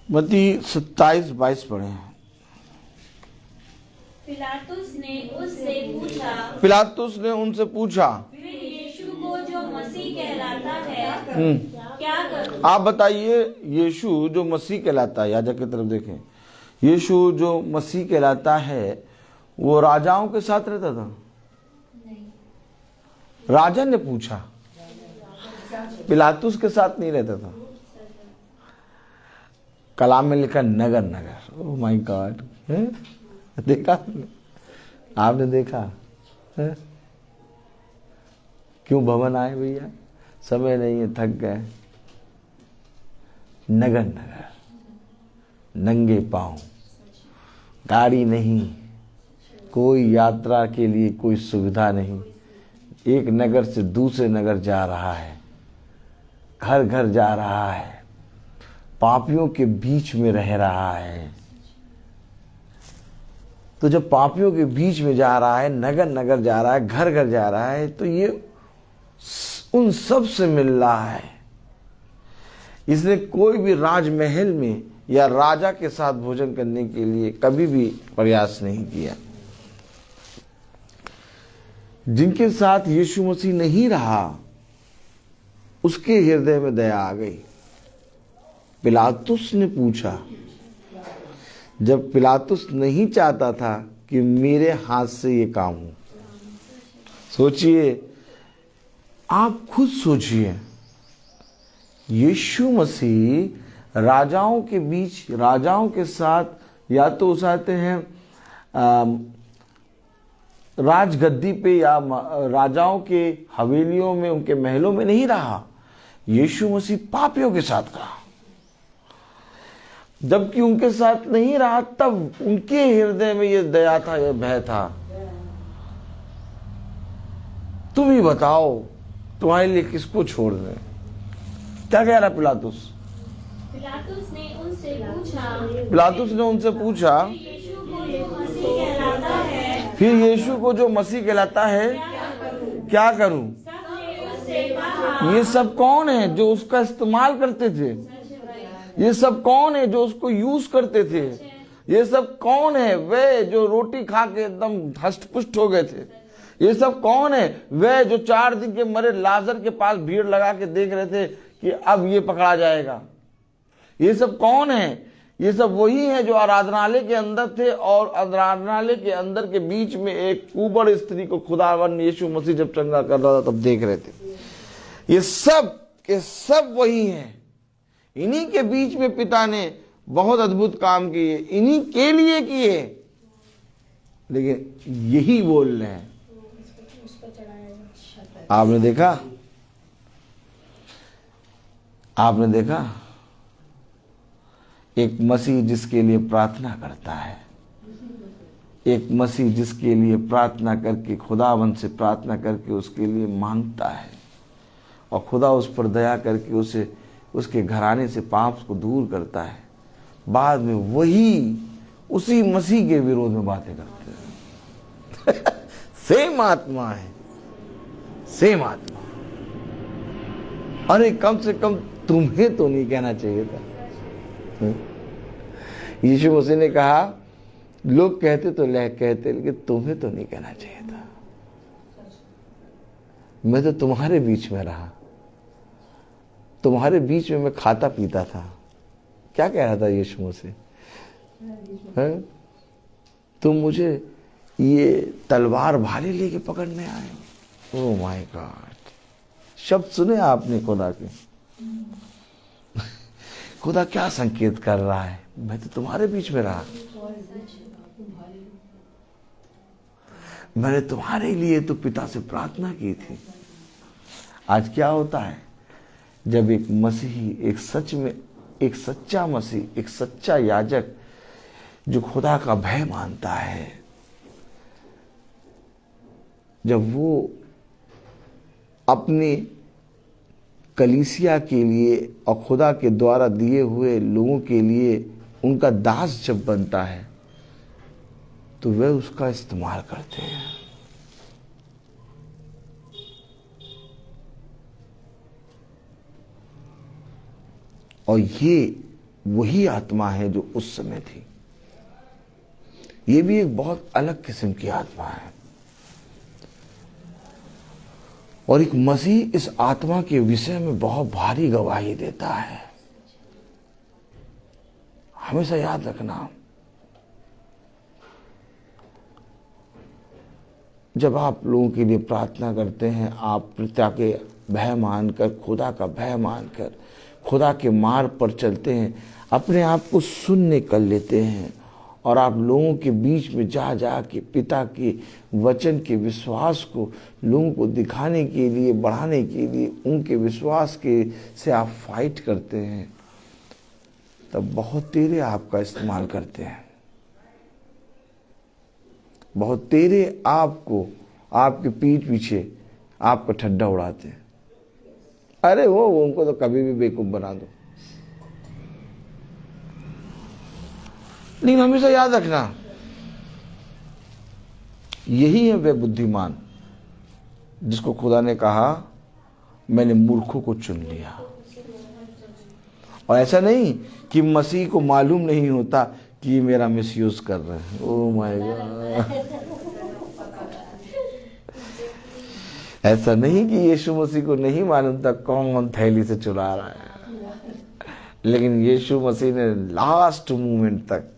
मत्ती 27-22 पढ़े। पिलातुस ने उससे पूछा, पिलातुस ने उनसे पूछा, फिर यीशु को जो मसीह कहलाता है क्या करूं? आप बताइए, यीशु जो मसीह कहलाता है, याजक की तरफ देखें, यीशु जो मसीह कहलाता है वो राजाओं के साथ रहता था? नहीं। राजा ने पूछा, पिलातुस के साथ नहीं रहता था। कलाम में लिखा नगर नगर। ओह माय गॉड, देखा आपने? देखा है? क्यों भवन आए भैया? समय नहीं है, थक गए। नगर नगर, नंगे पांव, गाड़ी नहीं, कोई यात्रा के लिए कोई सुविधा नहीं, एक नगर से दूसरे नगर जा रहा है, घर घर जा रहा है, पापियों के बीच में रह रहा है। तो जब पापियों के बीच में जा रहा है, नगर नगर जा रहा है, घर घर जा रहा है, तो ये उन सब से मिल रहा है। इसने कोई भी राजमहल में या राजा के साथ भोजन करने के लिए कभी भी प्रयास नहीं किया। जिनके साथ यीशु मसीह नहीं रहा, उसके हृदय में दया आ गई। पिलातुस ने पूछा, जब पिलातुस नहीं चाहता था कि मेरे हाथ से ये काम हो। सोचिए, आप खुद सोचिए, यीशु मसीह राजाओं के बीच, राजाओं के साथ, या तो उस आते हैं राजगद्दी पे या राजाओं के हवेलियों में, उनके महलों में नहीं रहा। यीशु मसीह पापियों के साथ रहा। जबकि उनके साथ नहीं रहा तब उनके हृदय में ये दया था, ये भय था। तुम ही बताओ तुम्हारे लिए किसको छोड़ दें। क्या कह रहा पिलातुस? पिलातुस ने उनसे पूछा, यीशु को जो मसीह कहलाता है, फिर यीशु को जो मसीह कहलाता है क्या करूं? ये सब कौन है जो उसका इस्तेमाल करते थे? ये सब कौन है जो उसको यूज करते थे? ये सब कौन है वे जो रोटी खा के एकदम हष्ट-पुष्ट हो गए थे? ये सब कौन है वे जो 4 दिन के मरे लाजर के पास भीड़ लगा के देख रहे थे कि अब ये पकड़ा जाएगा? ये सब कौन है? ये सब वही है जो आराधनालय के अंदर थे और आराधनालय के अंदर के बीच में एक कुबड़ स्त्री को खुदावन यीशु मसीह जब चंगा कर रहा था तब देख रहे थे। ये सब के सब वही हैं। इन्हीं के बीच में पिता ने बहुत अद्भुत काम किए, इन्हीं के लिए किए, लेकिन यही बोल रहे हैं। आपने देखा, आपने देखा एक मसीह जिसके लिए प्रार्थना करता है, एक मसीह जिसके लिए प्रार्थना करके खुदावंत से प्रार्थना करके उसके लिए मांगता है और खुदा उस पर दया करके उसे उसके घराने से पाप को दूर करता है, बाद में वही उसी मसीह के विरोध में बातें करते हैं। सेम आत्मा है, सेम आत्मा। अरे कम से कम तुम्हें तो नहीं कहना चाहिए था। यीशु मसीह ने कहा लोग कहते तो कहते, लेकिन तुम्हें तो नहीं कहना चाहिए था। मैं तो तुम्हारे बीच में रहा, तुम्हारे बीच में मैं खाता पीता था। क्या कह रहा था यीशु मसीह? तुम मुझे ये तलवार भाले लेके पकड़ने आए हो। Oh my God! शब्द सुने आपने खुदा के? खुदा क्या संकेत कर रहा है? मैं तो तुम्हारे बीच में रहा, मैंने तुम्हारे लिए तो पिता से प्रार्थना की थी। आज क्या होता है जब एक मसीही, एक सच में एक सच्चा मसीह, एक सच्चा याजक जो खुदा का भय मानता है, जब वो अपनी कलीसिया के लिए और खुदा के द्वारा दिए हुए लोगों के लिए उनका दास जब बनता है तो वे उसका इस्तेमाल करते हैं। और ये वही आत्मा है जो उस समय थी। ये भी एक बहुत अलग किस्म की आत्मा है। और एक मसीह इस आत्मा के विषय में बहुत भारी गवाही देता है। हमेशा याद रखना, जब आप लोगों के लिए प्रार्थना करते हैं, आप पिता के भय मानकर, खुदा का भय मानकर खुदा के मार्ग पर चलते हैं, अपने आप को शून्य कर लेते हैं और आप लोगों के बीच में जा जा के पिता के वचन के विश्वास को लोगों को दिखाने के लिए, बढ़ाने के लिए, उनके विश्वास के से आप फाइट करते हैं, तब बहुत तेरे आपका इस्तेमाल करते हैं। बहुत तेरे आपको, आपके पीठ पीछे आपका ठड्डा उड़ाते हैं। अरे वो उनको तो कभी भी बेवकूफ बना दो। लेकिन हमेशा याद रखना, यही है वह बुद्धिमान जिसको खुदा ने कहा मैंने मूर्खों को चुन लिया। और ऐसा नहीं कि मसीह को मालूम नहीं होता कि ये मेरा मिसयूज कर रहे हैं। Oh my God! ऐसा नहीं कि यीशु मसीह को नहीं मालूम था कौन थैली से चुरा रहा है, लेकिन यीशु मसीह ने लास्ट मोमेंट तक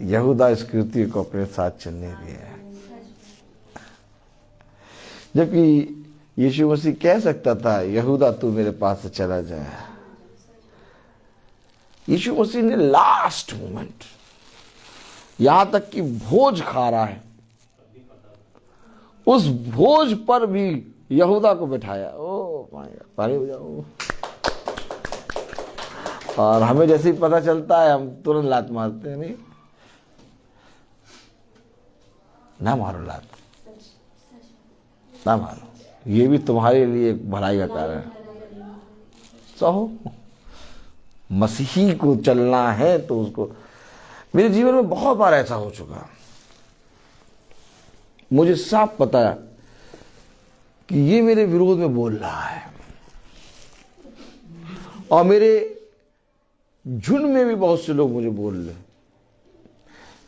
यहूदा इस्करियोती को अपने साथ चलने दिया है। जबकि यीशु मसीह कह सकता था यहूदा तू मेरे पास से चला जाए, यीशु मसीह ने लास्ट मोमेंट यहां तक कि भोज खा रहा है, उस भोज पर भी यहूदा को बिठाया। ओ ताली हो जाओ। और हमें जैसे ही पता चलता है हम तुरंत लात मारते हैं। नहीं ना मारो लात, ना मारो, ये भी तुम्हारे लिए एक भलाई का कारण है। सहो मसीही को चलना है तो उसको, मेरे जीवन में बहुत बार ऐसा हो चुका, मुझे साफ पता है कि ये मेरे विरोध में बोल रहा है, और मेरे झुंड में भी बहुत से लोग मुझे बोल रहे,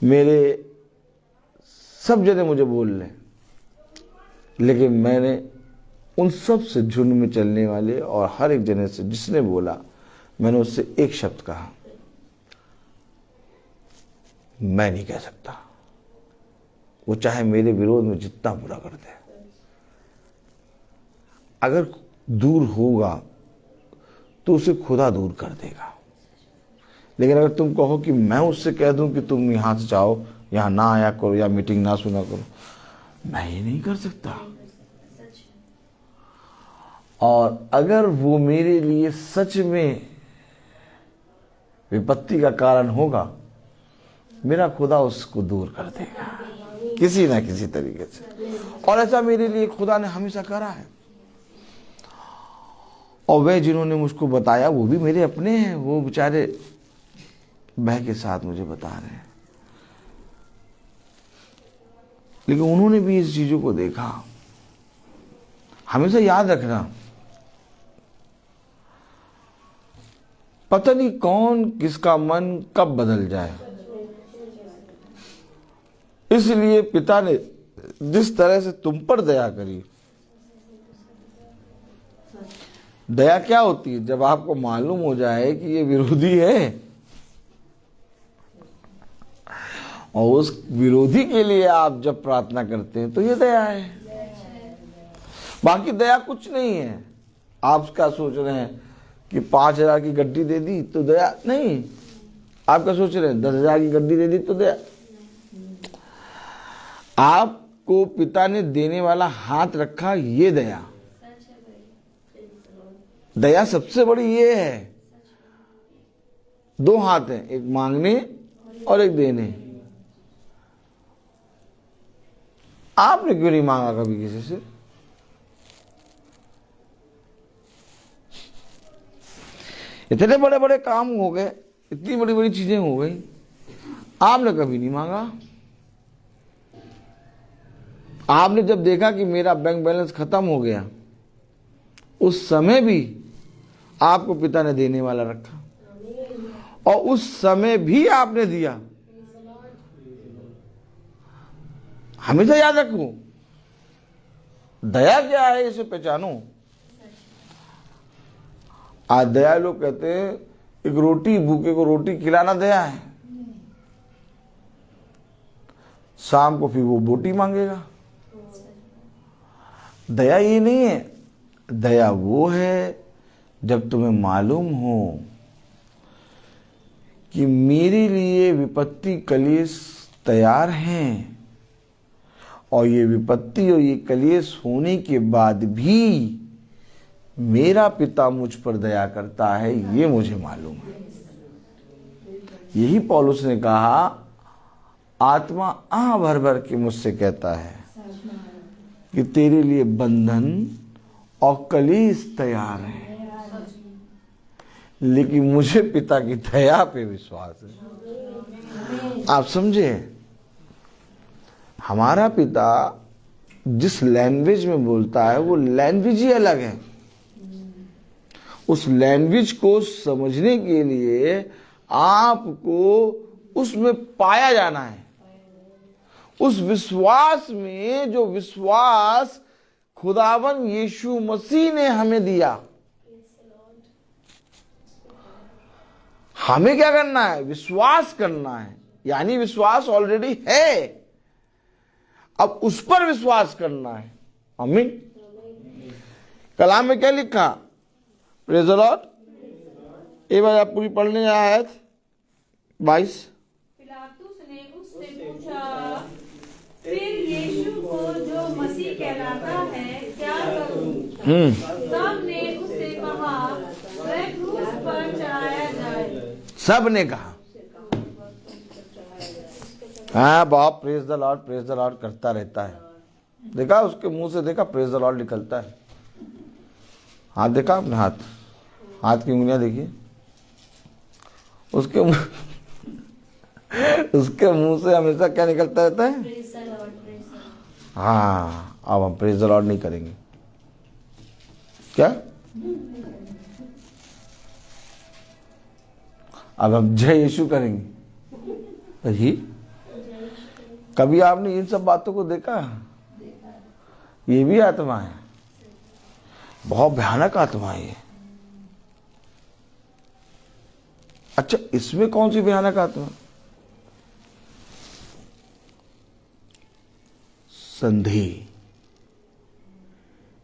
मेरे सब जने मुझे बोल रहे, लेकिन मैंने उन सब से झुंड में चलने वाले और हर एक जने से जिसने बोला, मैंने उससे एक शब्द कहा, मैं नहीं कह सकता, वो चाहे मेरे विरोध में जितना बुरा कर दे। अगर दूर होगा तो उसे खुदा दूर कर देगा, लेकिन अगर तुम कहो कि मैं उससे कह दूं कि तुम यहां से जाओ, यहां ना आया करो या मीटिंग ना सुना करो, मैं ये नहीं कर सकता। और अगर वो मेरे लिए सच में विपत्ति का कारण होगा, मेरा खुदा उसको दूर कर देगा किसी ना किसी तरीके से। और ऐसा मेरे लिए खुदा ने हमेशा करा है। और वे जिन्होंने मुझको बताया वो भी मेरे अपने हैं, वो बेचारे बह के साथ मुझे बता रहे हैं, लेकिन उन्होंने भी इस चीजों को देखा। हमेशा याद रखना, पता नहीं कौन किसका मन कब बदल जाए। इसलिए पिता ने जिस तरह से तुम पर दया करी, दया क्या होती है? जब आपको मालूम हो जाए कि ये विरोधी है और उस विरोधी के लिए आप जब प्रार्थना करते हैं तो ये दया है। बाकी दया कुछ नहीं है। आप क्या सोच रहे हैं कि 5,000 की गड्डी दे दी तो दया नहीं। आप क्या सोच रहे हैं 10,000 की गड्डी दे दी तो दया। आपको पिता ने देने वाला हाथ रखा, ये दया। दया सबसे बड़ी ये है। 2 हाथ हैं, एक मांगने और एक देने। आपने क्यों नहीं मांगा कभी किसी से? इतने बड़े बड़े काम हो गए, इतनी बड़ी बड़ी चीजें हो गई, आपने कभी नहीं मांगा। आपने जब देखा कि मेरा बैंक बैलेंस खत्म हो गया, उस समय भी आपको पिता ने देने वाला रखा, और उस समय भी आपने दिया। हमेशा याद रखो, दया क्या है इसे पहचानो। आज दया लोग कहते हैं एक रोटी, भूखे को रोटी खिलाना दया है, शाम को फिर वो बोटी मांगेगा। दया ये नहीं है। दया वो है जब तुम्हें मालूम हो कि मेरे लिए विपत्ति कलेश तैयार हैं, और ये विपत्ति और ये कलेश होने के बाद भी मेरा पिता मुझ पर दया करता है, ये मुझे मालूम है। यही पौलुस ने कहा, आत्मा आह भर भर के मुझसे कहता है कि तेरे लिए बंधन और कलेश तैयार है, लेकिन मुझे पिता की दया पे विश्वास है। आप समझे, हमारा पिता जिस लैंग्वेज में बोलता है वो लैंग्वेज ही अलग है। उस लैंग्वेज को समझने के लिए आपको उसमें पाया जाना है। उस विश्वास में जो विश्वास खुदावन यीशु मसीह ने हमें दिया, हमें क्या करना है? विश्वास करना है। यानी विश्वास ऑलरेडी है, अब उस पर विश्वास करना है। आमीन। कलाम में क्या लिखा? Praise the Lord. एक बार आप पूरी पढ़ लें आयत 22। पिलातुस ने उससे फिर यीशु को जो मसीह कहलाता है क्या करूं? सब ने उससे कहा वह क्रूस पर चढ़ाया जाए। सब ने कहा। हाँ बाप, प्रेज द लॉर्ड करता रहता है। देखा उसके मुंह से, देखा प्रेज द लॉर्ड निकलता है। हाथ देखा आपने? हाथ की उंगलियां देखिए, उसके मुंह से हमेशा क्या निकलता रहता है? Praise the Lord, praise the Lord। हाँ, अब हम प्रेज द लॉर्ड नहीं करेंगे क्या? अब हम जय यीशु करेंगे। ही कभी आपने इन सब बातों को देखा? ये भी आत्मा है, बहुत भयानक आत्मा है ये। अच्छा, इसमें कौन सी भयानक आत्मा? संदेह,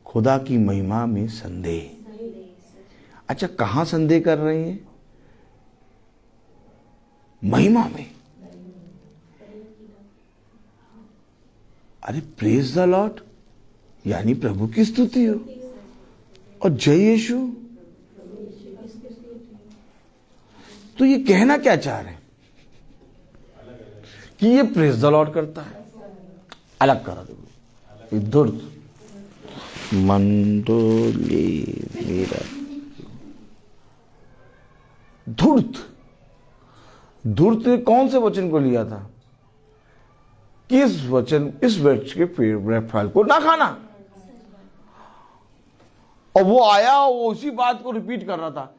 खुदा की महिमा में संदेह। अच्छा, कहां संदेह कर रही है? महिमा में। अरे प्रेज द लॉर्ड यानी प्रभु की स्तुति हो, और जय यीशु, तो ये कहना क्या चाह रहे हैं? कि ये प्रेज द लॉर्ड करता है। अलग करा दो, धूर्त मंडोली मेरा धूर्त। धूर्त ने कौन से वचन को लिया था? किस वचन? इस वृक्ष के पेड़ फल को ना खाना। और वो आया, वो उसी बात को रिपीट कर रहा था।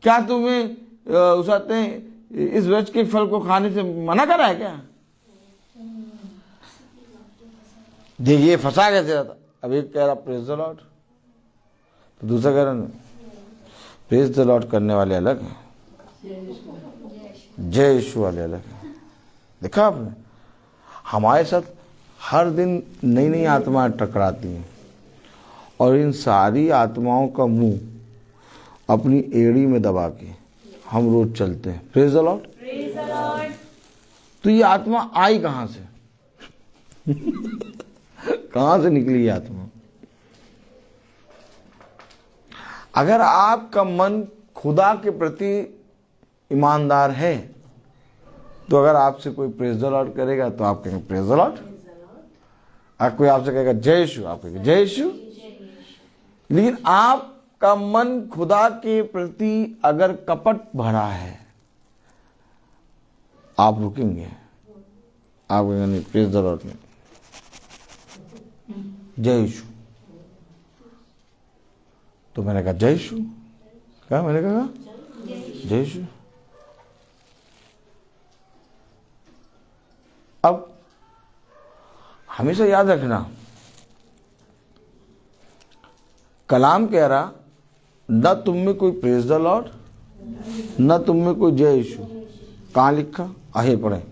क्या तुम्हें उसाते हैं इस वृक्ष के फल को खाने से मना करा है क्या? देखिए फंसा कैसे रहता। अब एक कह रहा प्रेज द लॉर्ड, तो दूसरा कह रहा प्रेज द लॉर्ड करने वाले अलग हैं, जय यीशु वाले अलग हैं। देखा आपने? हमारे साथ हर दिन नई नई आत्माएं टकराती हैं, और इन सारी आत्माओं का मुंह अपनी एड़ी में दबा के हम रोज चलते हैं। Praise the Lord. तो ये आत्मा आई कहां से? कहां से निकली ये आत्मा? अगर आपका मन खुदा के प्रति ईमानदार है, तो अगर आपसे कोई प्रेज द लॉर्ड करेगा तो आप कहेंगे प्रेज द लॉर्ड। अगर कोई आपसे कहेगा जय यीशु, आप कहेंगे जय यीशु। लेकिन आपका मन खुदा के प्रति अगर कपट भरा है, आप रुकेंगे, आप कहेंगे नहीं प्रेज द लॉर्ड नहीं, जय यीशु। तो मैंने कहा जय यीशु। क्या मैंने कहा? जय यीशु। अब हमेशा याद रखना, कलाम कह रहा न तुम में कोई प्रेज द लॉर्ड, न तुम में कोई जय यीशु। कहाँ लिखा? आइए पढ़े।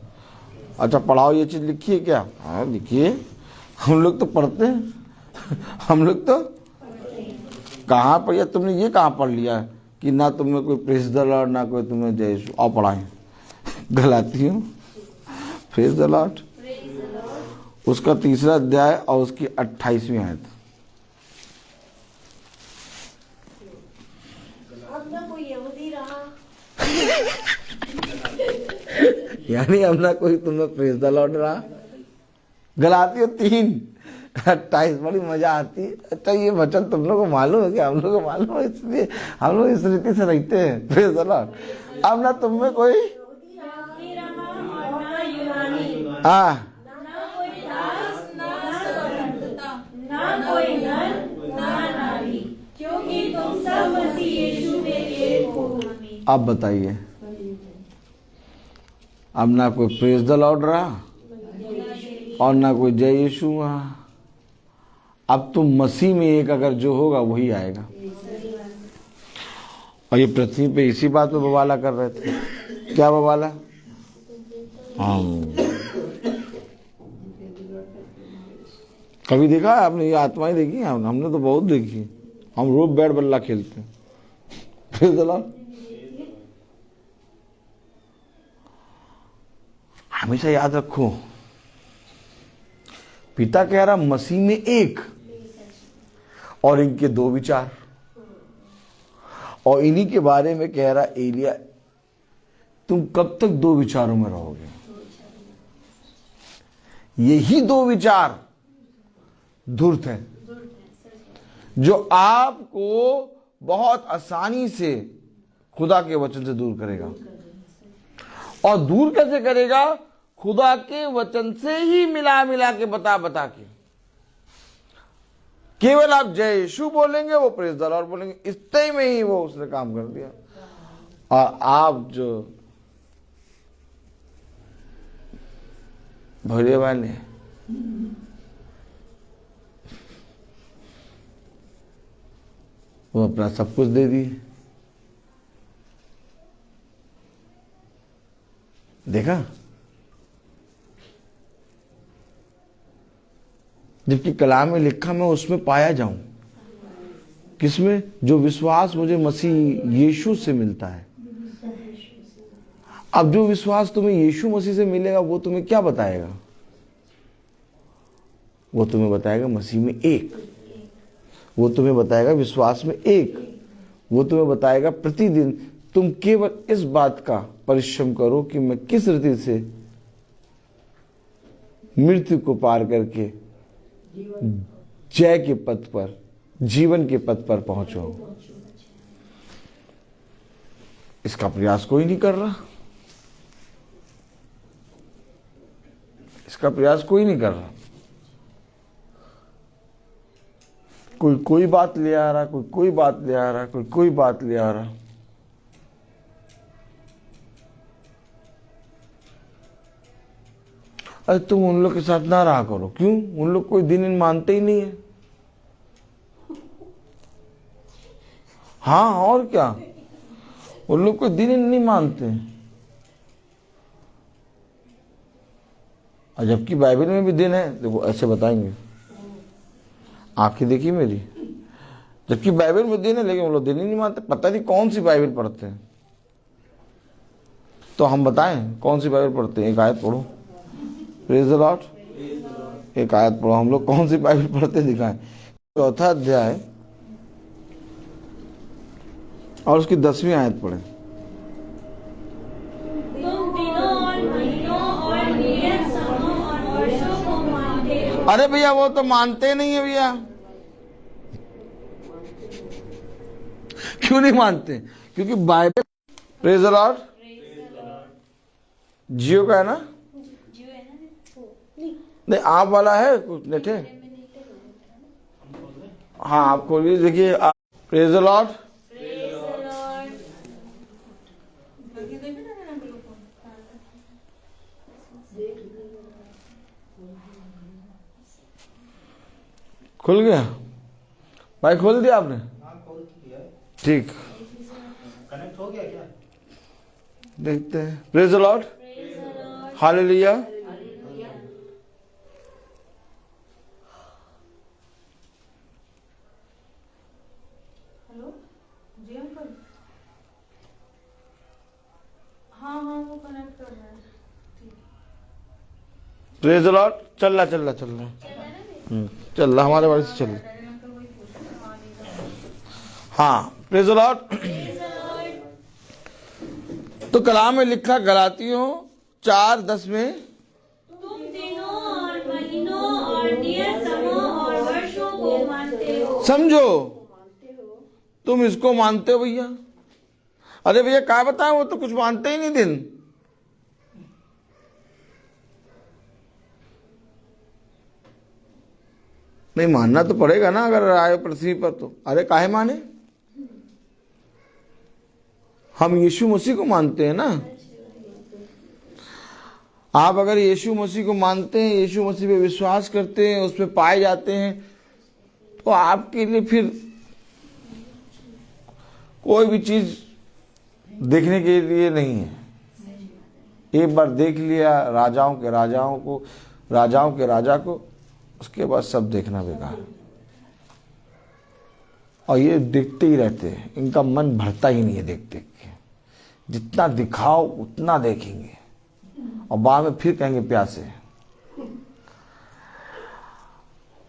अच्छा पढ़ाओ, ये चीज लिखी है क्या? हाँ लिखिए। हम लोग तो पढ़ते हैं, हम लोग तो कहाँ पढ़िया? तुमने ये कहाँ पढ़ लिया कि ना तुम में कोई प्रेज द लॉर्ड, ना कोई तुम्हें जय यीशु? आओ पढ़ाएं। गलातियों प्रेज द लॉर्ड, उसका 3रा अध्याय और उसकी 28वीं आयत। अब ना कोई यहूदी रहा, यानी अब ना कोई तुम्हें प्रेज द लॉर्ड रहा। गलातियों 3:28 बड़ी मजा आती है। अच्छा ये वचन तुम लोग को मालूम है क्या? हम लोग को मालूम है, इसलिए हम लोग इस रीति से रहते हैं। Praise the Lord. अब ना तुम में कोई हाँ क्योंकि तुम सब मसीह यीशु में एक हो। अब बताइए, अब ना कोई प्रेज द लॉर्ड रहा और ना कोई जय यीशु रहा। अब तुम मसीह में एक अगर जो होगा वही आएगा। और ये पृथ्वी पे इसी बात पे बवाला कर रहे थे। क्या बवाला? कभी देखा है आपने? ये आत्माएं देखी हैं? हमने तो बहुत देखी है। हम रोज बैट बल्ला खेलते हैं। Praise the Lord. हमेशा याद रखो, पिता कह रहा मसीह में एक, और इनके दो विचार, और इन्हीं के बारे में कह रहा एलिया, तुम कब तक दो विचारों में रहोगे? यही दो विचार धूर्त है जो आपको बहुत आसानी से खुदा के वचन से दूर करेगा। और दूर कैसे करेगा? खुदा के वचन से ही मिला मिला के बता के। केवल आप जय यीशु बोलेंगे, वो प्रेज द लॉर्ड बोलेंगे, इतने में ही वो उसने काम कर दिया। और आप जो भोले वाले वो अपना सब कुछ दे दिए। देखा? जबकि कलाम में लिखा मैं उसमें पाया जाऊं। किसमें? जो विश्वास मुझे मसीह यीशु से मिलता है। अब जो विश्वास तुम्हें यीशु मसीह से मिलेगा वो तुम्हें क्या बताएगा? वो तुम्हें बताएगा मसीह में एक, वो तुम्हें बताएगा विश्वास में एक, वो तुम्हें बताएगा प्रतिदिन तुम केवल इस बात का परिश्रम करो कि मैं किस रीति से मृत्यु को पार करके जय के पथ पर, जीवन के पथ पर पहुंचो। इसका प्रयास कोई नहीं कर रहा, इसका प्रयास कोई नहीं कर रहा। कोई बात ले आ रहा, कोई बात ले आ रहा, कोई बात ले आ रहा। अरे तुम उन लोग के साथ ना रहा करो। क्यों? उन लोग कोई दिन इन मानते ही नहीं है। हाँ, और क्या, उन लोग कोई दिन इन नहीं मानते। और जबकि बाइबल में भी दिन है, देखो ऐसे बताएंगे, आंखें देखी मेरी, जबकि बाइबल में दिन है लेकिन वो लोग दिन ही नहीं मानते। पता नहीं कौन सी बाइबल पढ़ते हैं। तो हम बताएं कौन सी बाइबल पढ़ते हैं? एक आयत पढ़ो, प्रेज द लॉर्ड। एक आयत पढ़ो, हम लोग कौन सी बाइबल पढ़ते दिखाएं। 4 अध्याय और उसकी 10वीं आयत पढ़े। तुम दिनों और महीनों और नियत समों और वर्षों को मानते हो। अरे भैया वो तो मानते नहीं है भैया। क्यों नहीं मानते? क्योंकि बाइबल, प्रेज द लॉर्ड, जियो का है ना? नहीं, आप वाला है कुछ नेट है? हाँ, आप खोलिए, देखिए। Praise the Lord. खुल गया भाई? खोल दिया आपने? ठीक, कनेक्ट हो गया क्या? देखते हैं। Praise the lord, hallelujah. Hello जी अंकल। हाँ वो कनेक्ट कर रहा है। Praise the lord. चल रहा चल रहा, हमारे बारे से चल रहा। हाँ, प्रेज द लॉर्ड। तो कलाम में लिखा गलातियों 4:10 में, तुम दिनों और महीनों और नियत समों और वर्षों को मानते हो। समझो, तुम इसको मानते हो भैया? अरे भैया क्या बताएं, वो तो कुछ मानते ही नहीं दिन। नहीं, मानना तो पड़ेगा ना अगर आए पृथ्वी पर तो। अरे काहे माने? हम यीशु मसीह को मानते हैं ना। आप अगर यीशु मसीह को मानते हैं, यीशु मसीह पे विश्वास करते हैं, उसमें पाए जाते हैं, तो आपके लिए फिर कोई भी चीज देखने के लिए नहीं है। एक बार देख लिया राजाओं के राजा को, उसके बाद सब देखना बेकार। और ये देखते ही रहते हैं, इनका मन भरता ही नहीं है देख देख के। जितना दिखाओ उतना देखेंगे। और बाद में फिर कहेंगे प्यासे।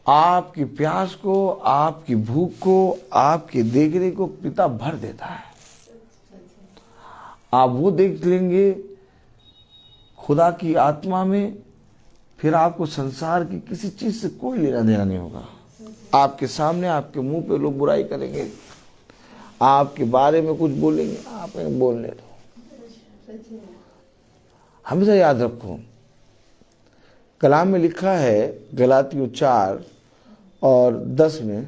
आपकी प्यास को, आपकी भूख को, आपकी देखने को पिता भर देता है। आप वो देख लेंगे खुदा की आत्मा में, फिर आपको संसार की किसी चीज से कोई लेना देना नहीं होगा। आपके सामने, आपके मुंह पे लोग बुराई करेंगे, आपके बारे में कुछ बोलेंगे, आप इन्हें बोलने दो। हमेशा याद रखो, कलाम में लिखा है गलातियों 4:10 में,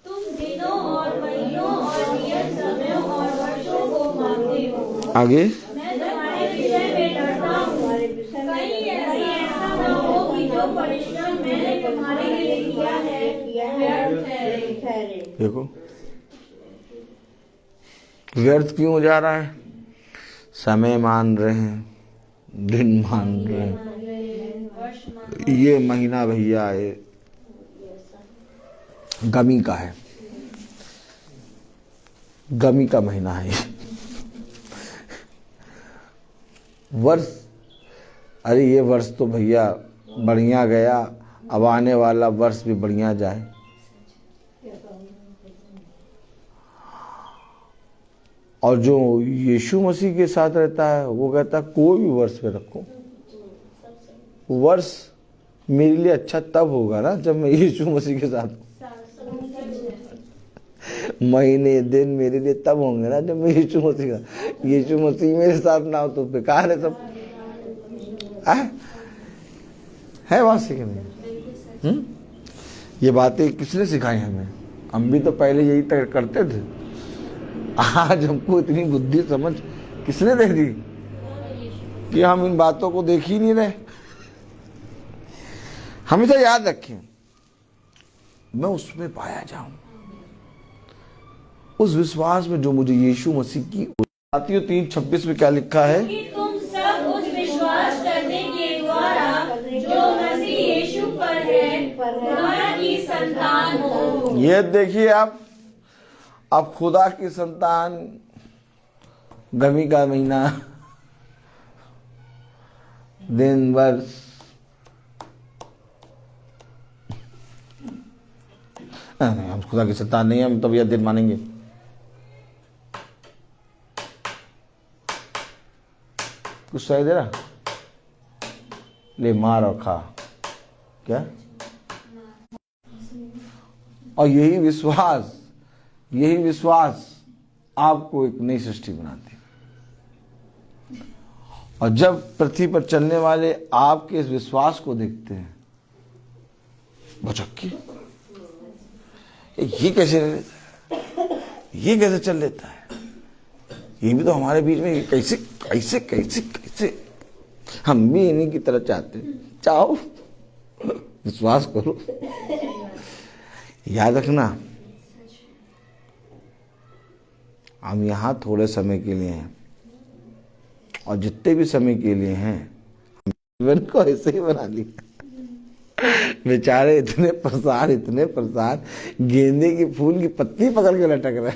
तुम दिनों और महीनों और नियत समयों और वर्षों को मानते हो। आगे मैं तुम्हारे विषय में डरता हूँ, कहीं ऐसा न हो कि जो परिश्रम मैंने तुम्हारे लिए किया है व्यर्थ ठहरे। देखो व्यर्थ क्यों हो जा रहा है? समय मान रहे हैं, दिन मान रहे हैं। ये महीना भैया है गमी का है, गमी का महीना है वर्ष, अरे ये वर्ष तो भैया बढ़िया गया, अब आने वाला वर्ष भी बढ़िया जाए। और जो यीशु मसीह के साथ रहता है वो कहता है कोई भी वर्ष पे रखो, वर्ष मेरे लिए अच्छा तब होगा ना जब मैं यीशु मसीह के साथ हूं। महीने दिन मेरे लिए तब होंगे ना जब मैं यीशु मसीह का, यीशु मसीह मेरे साथ ना हो तो बेकार है सब। है बात सही नहीं? ये बातें किसने सिखाई हमें? हम भी तो पहले यही तक करते थे। आज हमको इतनी बुद्धि समझ किसने दे दी कि हम इन बातों को देख ही नहीं रहे। हमेशा याद रखें, मैं उसमें पाया जाऊं, उस विश्वास में जो मुझे यीशु मसीह की। गलातियों 3:26 में क्या लिखा है? कि तुम सब उस विश्वास करने के द्वारा जो मसीह यीशु पर है खुदा की संतान हो। ये देखिए आप खुदा की संतान, गमी का महीना, दिन वर्ष, नहीं हम खुदा की संतान नहीं, हम तब यह दिन मानेंगे। कुछ सही दे रहा, ले मार और खा क्या। और यही विश्वास आपको एक नई सृष्टि बनाती है। और जब पृथ्वी पर चलने वाले आपके इस विश्वास को देखते हैं, भचक्की ये कैसे रह लेता है, ये कैसे चल लेता है, ये भी तो हमारे बीच में कैसे कैसे कैसे कैसे। हम भी इन्हीं की तरह चाहते हैं। चाहो, विश्वास करो। याद रखना, हम यहाँ थोड़े समय के लिए हैं, और जितने भी समय के लिए हैं जीवन को ऐसे ही बना लिया। बेचारे इतने परेशान, गेंदे की फूल की पत्ती पकड़ के लटक रहे।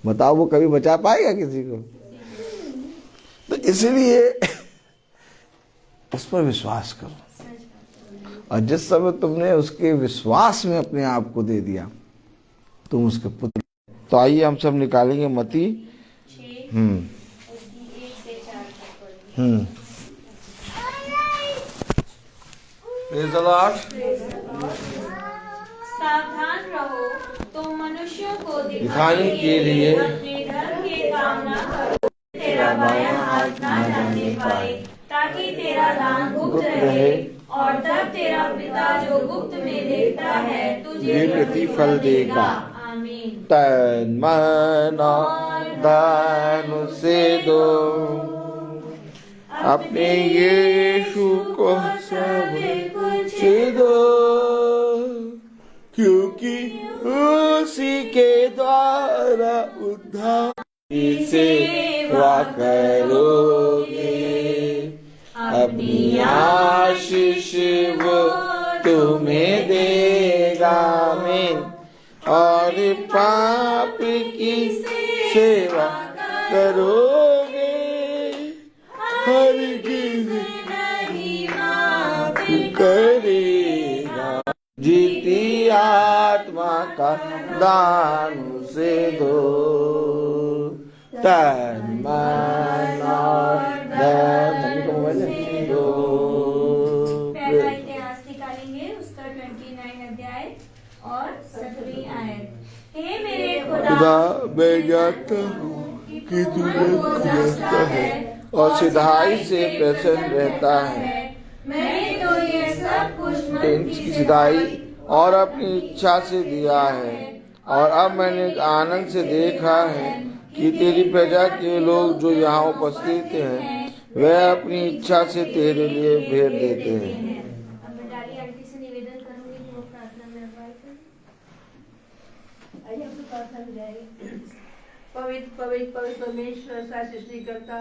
बताओ वो कभी बचा पाएगा किसी को? तो इसलिए उस पर विश्वास करो। और जिस समय तुमने उसके विश्वास में अपने आप को दे दिया, तुम उसके पुत्र। तो आइए हम सब निकालेंगे मत्ती 1 से 4 तक। Praise the Lord. सावधान रहो, तुम मनुष्यों को दिखाने के लिए अपने धर्म के काम न करो, तेरा बायां हाथ ना जानने पाए, ताकि तेरा दान गुप्त रहे, और तब तेरा पिता जो गुप्त में देखता है तुझे प्रतिफल देगा। आमीन। तन मन और धन से दो, अपने यीशु को सब कुछ दो, क्योंकि उसी के द्वारा उद्धार की सेवा करोगे। अपनी आशीष वो तुम्हें देगा। आमीन। और पाप की सेवा करोगे, हरगिज नहीं माफ करेगा। जीती आत्मा का दान से दो, तन मन और धन से दो। पहला इतिहास निकालेंगे, उसका 29 अध्याय और 7वीं आयत। हे मेरे खुदा, मैं जानता हूँ कि तू खुदाता है और सिधाई से प्रसन्न रहता है। मैंने तो ये सब कुछ की सिधाई और अपनी इच्छा से दिया है, और अब मैंने आनंद से देखा है कि तेरी प्रजा के लोग जो यहाँ उपस्थित हैं वह अपनी इच्छा से तेरे लिए भेंट देते हैं। अब मैं डाली आंटी से निवेदन करूंगी कि वो प्रार्थना में अगुवाई करें। आइए हम तो प्रार्थना में जाएंगे। पवित्र पवित्र पवित्र परमेश्वर सा सृष्टिकर्ता,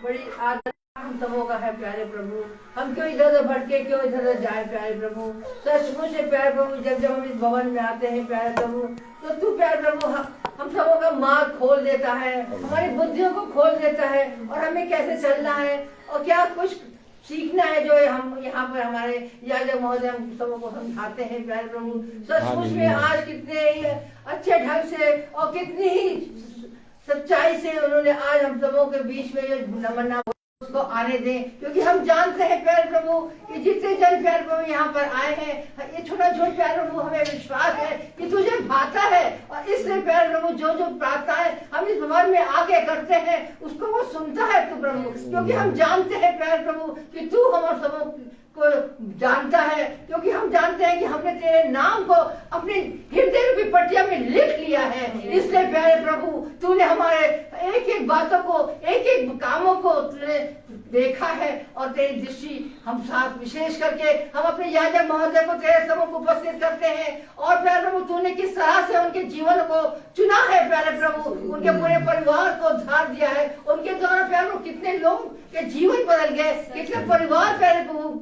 बड़ी आदर हम सबों का है प्यारे प्रभु। हम क्यों इधर उधर भटके, क्यों इधर उधर जाए प्यारे प्रभु। सचमुच से प्यारे प्रभु, जब जब हम इस भवन में आते हैं प्यारे प्रभु, तो तू प्यारे प्रभु हम सबों का मार्ग खोल देता है, हमारी बुद्धियों को खोल देता है, और हमें कैसे चलना है और क्या कुछ सीखना है जो हम यहाँ पर हमारे याजक महोदय हम सबों को समझाते हैं प्यारे प्रभु। सचमुच में आज कितने अच्छे ढंग से और कितनी ही सच्चाई से उन्होंने आज हम सबों के बीच में ये नमना उसको आने दें, क्योंकि हम जानते हैं प्यारे प्रभु कि जितने जन प्यारे प्रभु यहाँ पर आए हैं, ये छोटा छोटा प्यारे प्रभु हमें विश्वास है कि तुझे भाता है, और इसलिए प्यारे प्रभु जो जो प्रार्थनाएं हम इस भवन में आके करते हैं उसको वो सुनता है तू प्रभु, क्योंकि हम जानते हैं प्यारे प्रभु कि तू हम सबों को जानता है, क्योंकि हम जानते हैं कि हमने तेरे नाम को अपने हृदय रूपी पटिया में लिख लिया है। इसलिए प्यारे प्रभु तूने हमारे एक एक बातों को, एक एक कामों को तूने देखा है, और तेरी दृष्टि हम साथ विशेष करके हम अपने याजक महोदय को तेरे समूह को उपस्थित करते हैं। और प्यारे प्रभु तूने किस तरह से उनके जीवन को चुना है प्यारे प्रभु, उनके पूरे परिवार को उद्धार दिया है, उनके द्वारा प्यारे प्रभु कितने लोग के जीवन बदल गए, कितने परिवार प्यारे प्रभु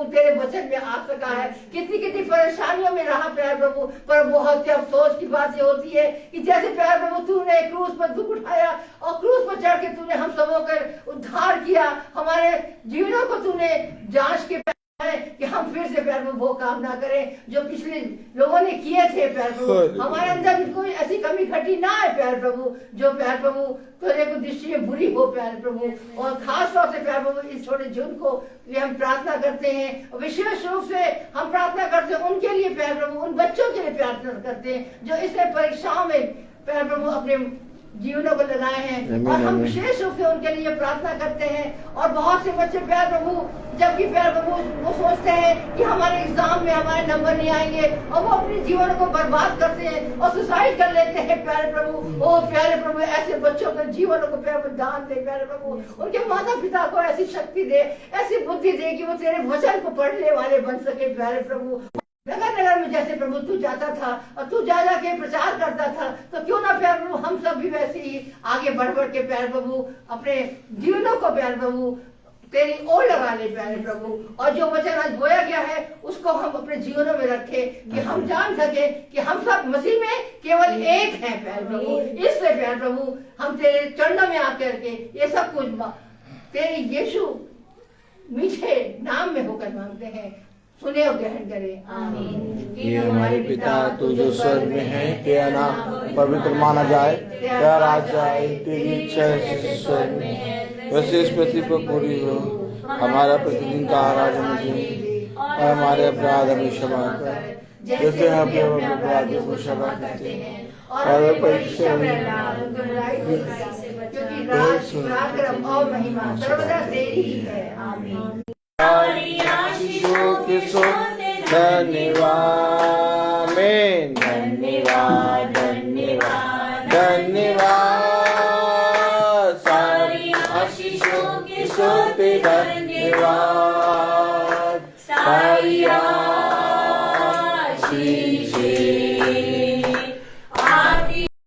तेरे वचन में आ सका है, कितनी कितनी परेशानियों में रहा प्यारे प्रभु। पर बहुत ही अफसोस की बात ये होती है कि जैसे प्यारे प्रभु तूने क्रूस पर दुख उठाया और क्रूस पर चढ़ के तूने हम सबों का उद्धार किया, हमारे जीवनों को तूने जांच के है कि हम फिर से प्यार प्रभु वो काम ना करें जो पिछले लोगों ने किए थे प्यार प्रभु। हमारे अंदर कोई ऐसी कमी घटी ना है प्यार प्रभु जो प्यार प्रभु तेरे को दृष्टि में बुरी हो प्यार प्रभु। और खास तौर से प्यार प्रभु इस छोटे झुंड को हम प्रार्थना करते हैं, विशेष रूप से हम प्रार्थना करते हैं उनके लिए प्यार प्रभु, उन बच्चों के लिए प्रार्थना करते हैं जो इसने परीक्षाओं में प्यार प्रभु अपने जीवनों को लगाए हैं, और हम विशेष रूप से उनके लिए प्रार्थना करते हैं। और बहुत से बच्चे प्यार प्रभु जबकि प्यार प्रभु वो सोचते हैं कि हमारे एग्जाम में हमारे नंबर नहीं आएंगे, और वो अपने जीवन को बर्बाद करते हैं और सुसाइड कर लेते हैं प्यारे प्रभु। ओ प्यारे प्रभु ऐसे बच्चों के जीवन को प्यारे प्रभु दान दे प्यारे प्रभु, उनके माता पिता को ऐसी शक्ति दे, ऐसी बुद्धि दे कि वो तेरे वचन को पढ़ने वाले बन सके प्यारे प्रभु। नगर नगर में जैसे प्रभु तू जाता था और तू जा के प्रचार करता था, तो क्यों ना प्यार प्रभु हम सब भी वैसे ही आगे बढ़ बढ़ के प्यार प्रभु अपने जीवनों को प्यार प्रभु तेरी ओर लगा ले प्यारे प्रभु। और जो वचन आज बोया गया है उसको हम अपने जीवनों में रखें कि हम जान सके कि हम सब मसीह में केवल एक हैं प्यारे प्रभु। इसलिए प्यारे प्रभु हम तेरे चरणों में आकर के ये सब कुछ तेरे यीशु मीठे नाम में होकर मांगते हैं, सुने और ग्रहण करें, आमीन। ये हमारे पिता तू जो स्वर्ग में है, तेरा नाम पवित्र माना जाए, तेरा राज आए, तेरी इच्छा जैसे स्वर्ग में है वैसे इस पृथ्वी पर पूरी हो। हमारा प्रतिदिन का आहार हमें दे, और हमारे अपराध हमें क्षमा कर जैसे हम अपने अपराधियों को क्षमा करते हैं, और परीक्षा में क्योंकि राज पराक्रम और महिमा सर्वदा तेरी ही है, आमीन। आशीषों के सो धन्यवाद, धन्यवाद धन्यवाद धन्यवाद, सारी आशीषों के सोते धन्यवाद।